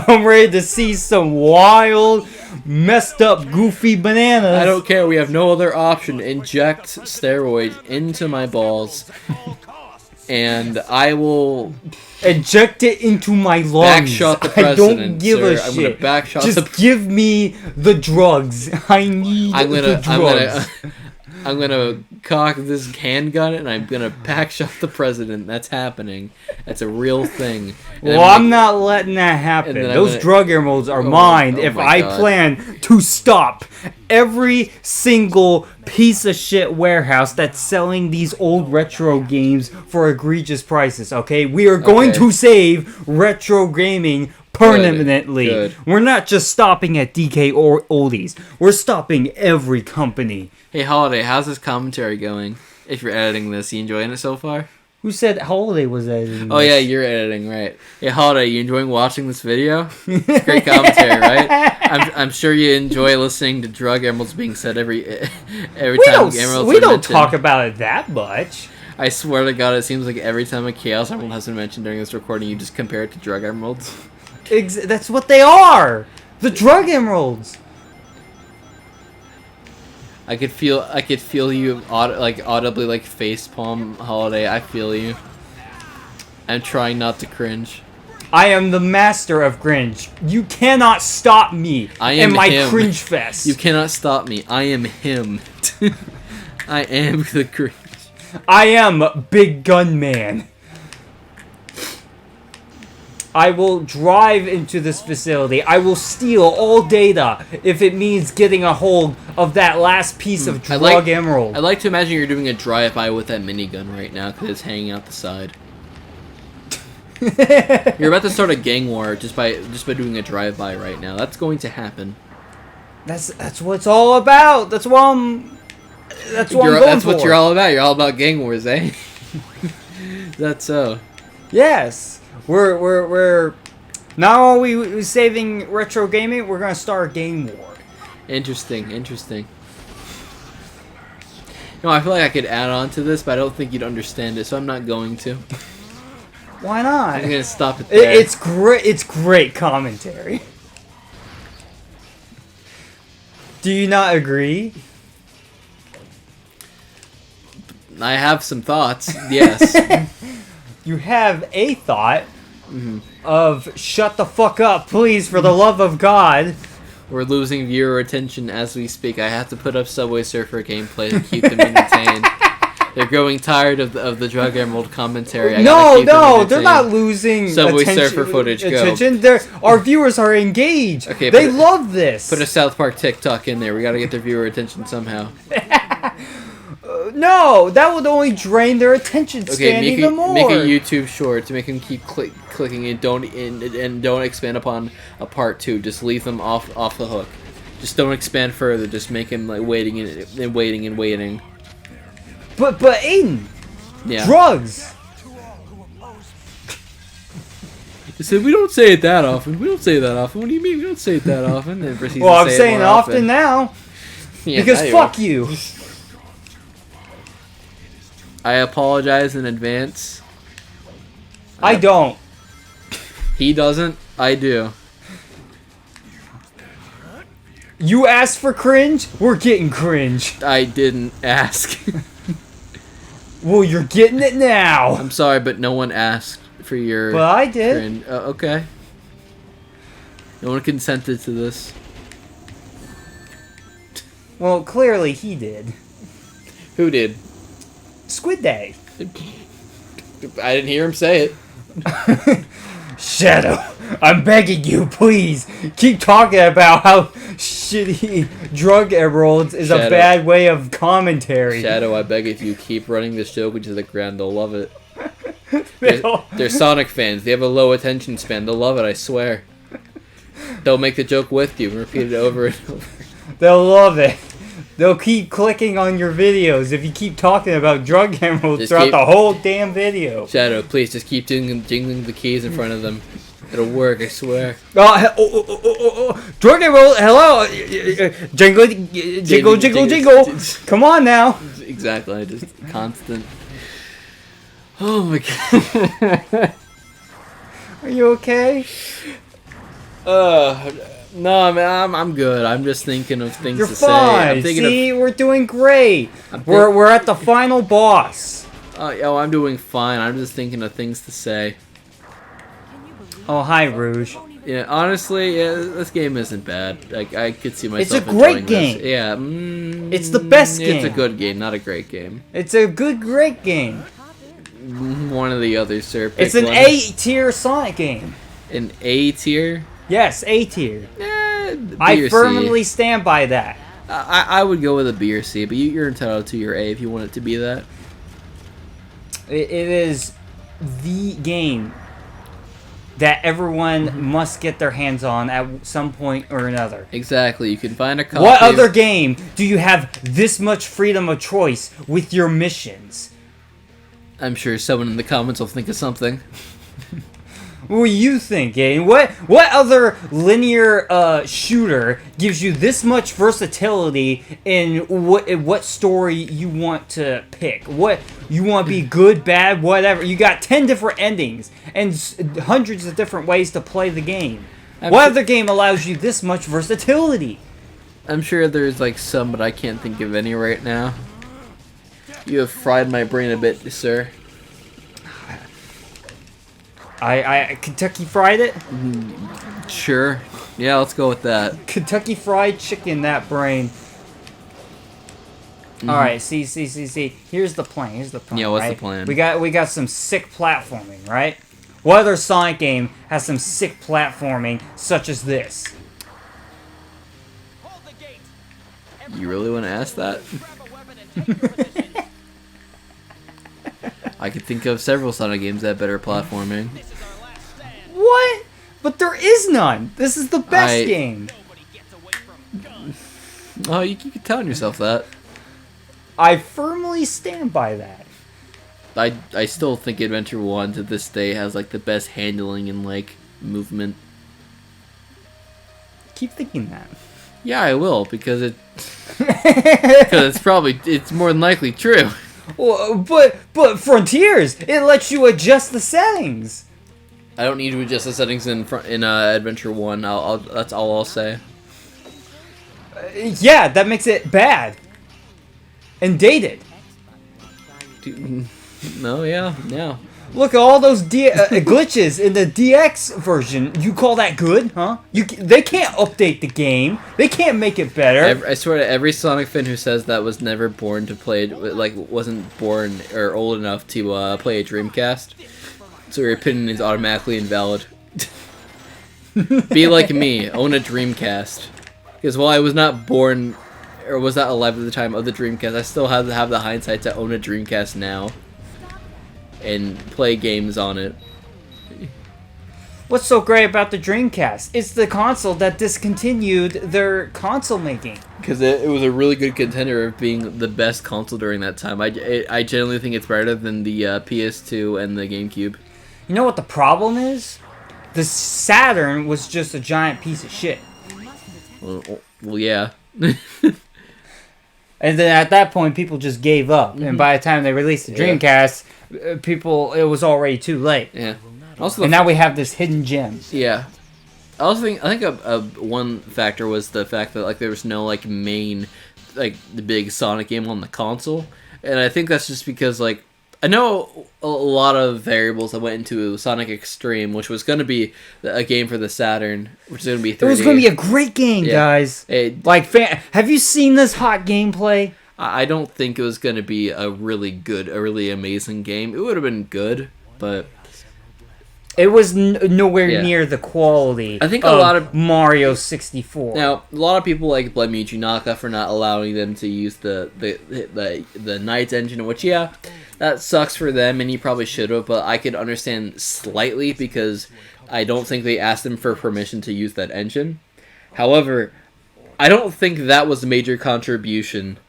I'm ready to see some wild, messed up, goofy bananas. I don't care. We have no other option. Inject steroids into my balls, and I will inject it into my lungs. Backshot the president. I don't give a shit. I'm gonna backshot. Just give me the drugs. I need the drugs. I'm gonna cock this handgun and I'm gonna backshot the president. That's happening. That's a real thing. And I'm not letting that happen. Those drug emeralds are mine if I plan to stop every single piece of shit warehouse that's selling these old retro games for egregious prices, okay? We are going to save retro gaming permanently. Good. We're not just stopping at DK Oldies. We're stopping every company. Hey, Holiday, how's this commentary going? If you're editing this, you enjoying it so far? Who said Holiday was editing this? Oh, yeah, you're editing, right. Hey, Holiday, you enjoying watching this video? It's great commentary, right? I'm sure you enjoy listening to drug emeralds being said every time emeralds we don't talk about it that much. I swear to God, it seems like every time a Chaos Emerald has been mentioned during this recording, you just compare it to drug emeralds. That's what they are! The drug emeralds! I could feel you audibly like facepalm, Holiday. I feel you. I'm trying not to cringe. I am the master of cringe. You cannot stop me in my cringe fest. You cannot stop me. I am him. I am the cringe. I am Big Gun Man. I will drive into this facility. I will steal all data if it means getting a hold of that last piece of drug emerald. I like to imagine you're doing a drive-by with that minigun right now because it's hanging out the side. You're about to start a gang war just by doing a drive-by right now. That's going to happen. That's what it's all about. That's what I'm going for. What you're all about. You're all about gang wars, eh? That's so. Yes. We're not only saving retro gaming, we're gonna start a game war. Interesting. No, I feel like I could add on to this, but I don't think you'd understand it, so I'm not going to. Why not? I'm gonna stop it there. It's great. It's great commentary. Do you not agree? I have some thoughts. Yes. You have a thought of shut the fuck up, please, for the love of God. We're losing viewer attention as we speak. I have to put up Subway Surfer gameplay to keep them entertained. They're growing tired of the Drug Emerald commentary. No, they're not losing Subway Surfer footage. Attention. Our viewers are engaged. Okay, they love this. Put a South Park TikTok in there. We gotta get their viewer attention somehow. No, that would only drain their attention span even more. Make a YouTube short to make them keep clicking and don't expand upon a part 2. Just leave them off the hook. Just don't expand further. Just make him like waiting and waiting. But Aiden, yeah. Drugs. He said, we don't say it that often. What do you mean we don't say it that often? Well, I'm saying it often now. Yeah, because fuck you. I apologize in advance. I don't. He doesn't. I do. You asked for cringe, we're getting cringe. I didn't ask. Well, you're getting it now. I'm sorry, but no one asked for your... Well, I did. Cringe. Okay. No one consented to this. Well, clearly he did. Who did? Squid Day. I didn't hear him say it. Shadow, I'm begging you, please keep talking about how shitty drug emeralds is a bad way of commentary. Shadow, I beg if you keep running this joke into the ground, they'll love it. They're Sonic fans. They have a low attention span. They'll love it, I swear. They'll make the joke with you and repeat it over and over. They'll love it. They'll keep clicking on your videos if you keep talking about drug emeralds throughout the whole damn video. Shadow, please just keep jingling the keys in front of them. It'll work, I swear. Drug emerald, hello! Jingle. Come on now. Exactly, just constant. Oh my god. Are you okay? No, man, I'm good. I'm just thinking of things You're to fine. say. See, we're doing great. We're at the final boss. I'm doing fine. I'm just thinking of things to say. Oh, hi, Rouge. Yeah, honestly, this game isn't bad. I could see myself. It's a great enjoying game. This. Yeah, it's the best game. It's a good game, not a great game. It's a great game. One of the others, sir. Pick It's an one. A-tier Sonic game. An A tier? Yes, A-tier. B I or firmly C. stand by that. I would go with a B or C, but you're entitled to your A if you want it to be that. It is the game that everyone must get their hands on at some point or another. Exactly. You can find a copy. What other game do you have this much freedom of choice with your missions? I'm sure someone in the comments will think of something. What do you think, Aiden? What other linear shooter gives you this much versatility in what story you want to pick? What you want to be good, bad, whatever. You got 10 different endings and hundreds of different ways to play the game. What other game allows you this much versatility? I'm sure there's like some, but I can't think of any right now. You have fried my brain a bit, sir. I Kentucky Fried it? Sure. Yeah, let's go with that. Kentucky Fried Chicken, that brain. Alright, see. Here's the plan. Yeah, what's right? the plan? We got some sick platforming, right? What other Sonic game has some sick platforming such as this? You really want to ask that? I could think of several Sonic games that have better platforming. What? But there is none. This is the best game. Oh, you keep telling yourself that. I firmly stand by that. I still think Adventure 1 to this day has like the best handling and like movement. Keep thinking that. Yeah, I will because it's more than likely true. Well, but Frontiers, it lets you adjust the settings. I don't need to adjust the settings in Adventure 1. That's all I'll say. Yeah, that makes it bad and dated. No, yeah. Look at all those glitches in the DX version. You call that good, huh? They can't update the game. They can't make it better. I swear to every Sonic fan who says that was never born to play, like wasn't born or old enough to play a Dreamcast, so your opinion is automatically invalid. Be like me, own a Dreamcast, because while I was not born or was not alive at the time of the Dreamcast. I still have the hindsight to own a Dreamcast now and play games on it. What's so great about the Dreamcast? It's the console that discontinued their console making. Because it was a really good contender of being the best console during that time. I genuinely think it's better than the PS2 and the GameCube. You know what the problem is? The Saturn was just a giant piece of shit. Well yeah. And then at that point, people just gave up. And by the time they released the Dreamcast, it was already too late. Yeah. Also, and now we have this hidden gem. Yeah. I think one factor was the fact that like there was no like main like the big Sonic game on the console, and I think that's just because like I know a lot of variables that went into Sonic Extreme, which was going to be a game for the Saturn, which is going to be 3D. It was going to be a great game, guys. Have you seen this hot gameplay? I don't think it was going to be a really amazing game. It would have been good, but it was nowhere near the quality. I think a lot of Mario 64. Now, a lot of people like blame Yuji Naka for not allowing them to use the Knights engine, which that sucks for them, and he probably should have. But I could understand slightly because I don't think they asked him for permission to use that engine. However, I don't think that was a major contribution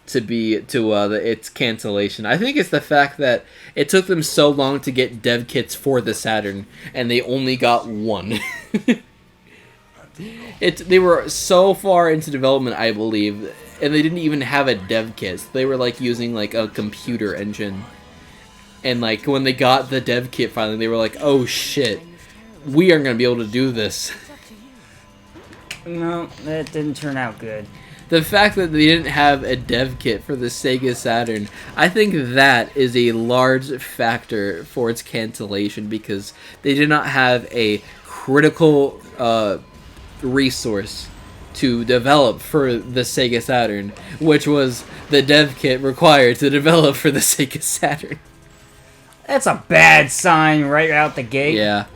to its cancellation. I think it's the fact that it took them so long to get dev kits for the Saturn, and they only got one. They were so far into development, I believe, and they didn't even have a dev kit. They were like using like a computer engine, and like when they got the dev kit finally, they were like, "Oh shit, we aren't gonna be able to do this." No, that didn't turn out good. The fact that they didn't have a dev kit for the Sega Saturn, I think that is a large factor for its cancellation because they did not have a critical resource to develop for the Sega Saturn, which was the dev kit required to develop for the Sega Saturn. That's a bad sign right out the gate. Yeah.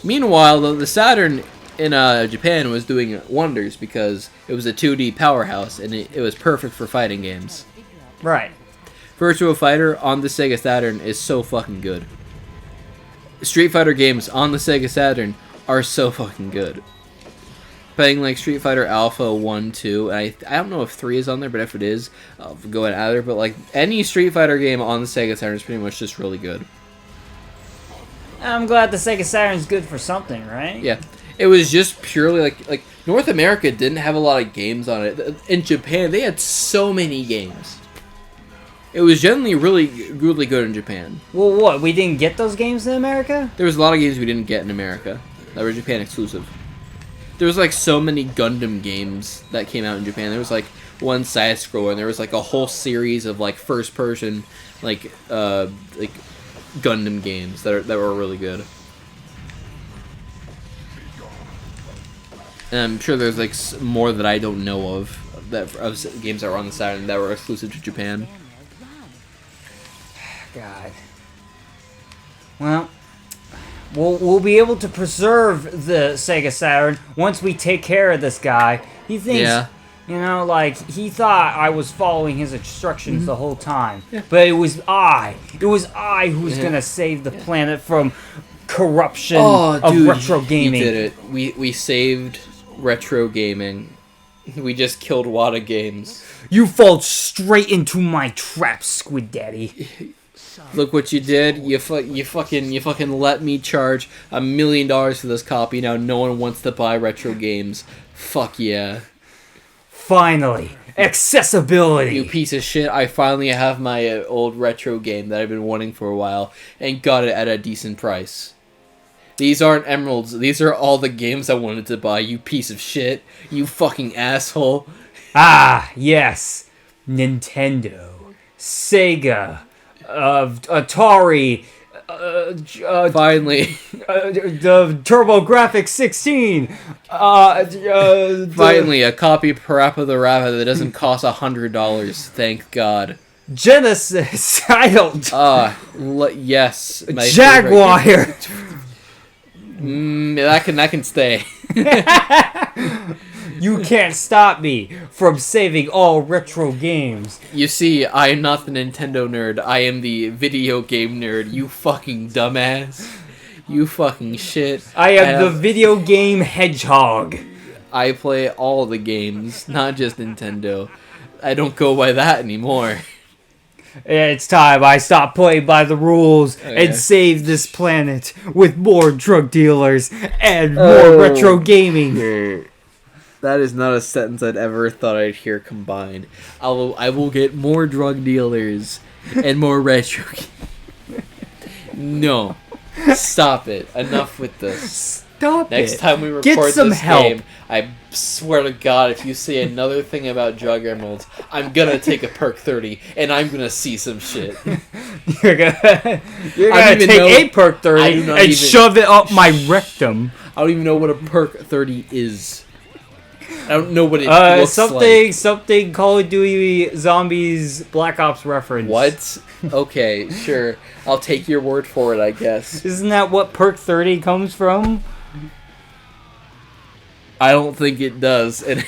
Meanwhile, the Saturn in Japan was doing wonders because it was a 2D powerhouse and it was perfect for fighting games. Right. Virtua Fighter on the Sega Saturn is so fucking good. Street Fighter games on the Sega Saturn are so fucking good. Playing like Street Fighter Alpha 1, 2, and I don't know if 3 is on there, but if it is, I'll go and add it. But like any Street Fighter game on the Sega Saturn is pretty much just really good. I'm glad the Sega Saturn's good for something, right? Yeah. It was just purely like North America didn't have a lot of games on it. In Japan, they had so many games. It was generally really good in Japan. Well, what? We didn't get those games in America? There was a lot of games we didn't get in America that were Japan exclusive. There was like so many Gundam games that came out in Japan. There was like one side scroller, and there was like a whole series of like first person like Gundam games that were really good. And I'm sure there's like more that I don't know of games that were on the Saturn that were exclusive to Japan. God. Well, we'll be able to preserve the Sega Saturn once we take care of this guy. He thinks, he thought I was following his instructions the whole time. Yeah. But it was I who was going to save the planet from corruption of retro gaming. You did it. We saved retro gaming. We just killed Wada Games. You fall straight into my trap, Squid Daddy. Look what you did. You fucking let me charge $1 million for this copy. Now no one wants to buy retro games. Fuck yeah. Finally, accessibility. You piece of shit. I finally have my old retro game that I've been wanting for a while and got it at a decent price. These aren't emeralds. These are all the games I wanted to buy, you piece of shit. You fucking asshole. Ah, yes. Nintendo, Sega, Atari, finally. The TurboGrafx 16. Finally, a copy Parappa the Rappa that doesn't cost $100. Thank God. Genesis. I don't. Yes. Jaguar. That can stay. You can't stop me from saving all retro games. You see, I am not the Nintendo nerd. I am the video game nerd. You fucking dumbass. You fucking shit. I am the video game hedgehog. I play all the games, not just Nintendo. I don't go by that anymore. It's time I stop playing by the rules and save this planet with more drug dealers and more retro gaming. That is not a sentence I'd ever thought I'd hear combined. I will get more drug dealers and more retro. No, stop it. Enough with this. Stop Next it. time we record Get some this help. game, I swear to God, if you say another thing about drug emeralds, I'm gonna take a perk 30 and I'm gonna see some shit. You're gonna even take know- a perk I 30 do not and even- shove it up my rectum. I don't even know what a perk 30 is. I don't know what it looks like. Something Call of Duty Zombies Black Ops reference. What? Okay, sure. I'll take your word for it, I guess. Isn't that what perk 30 comes from? I don't think it does. And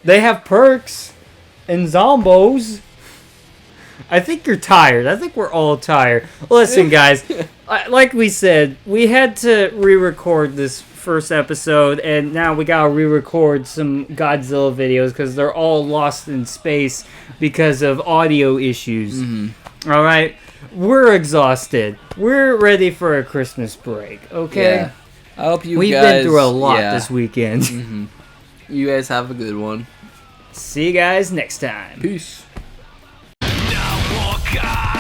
They have perks in Zombos. I think you're tired. I think we're all tired. Listen, guys, like we said, we had to re-record this first episode, and now we gotta re-record some Godzilla videos because they're all lost in space because of audio issues. All right, we're exhausted. We're ready for a Christmas break. Okay, yeah. I hope you we've guys... been through a lot yeah. this weekend. You guys have a good one. See you guys next time. Peace. Now walk on.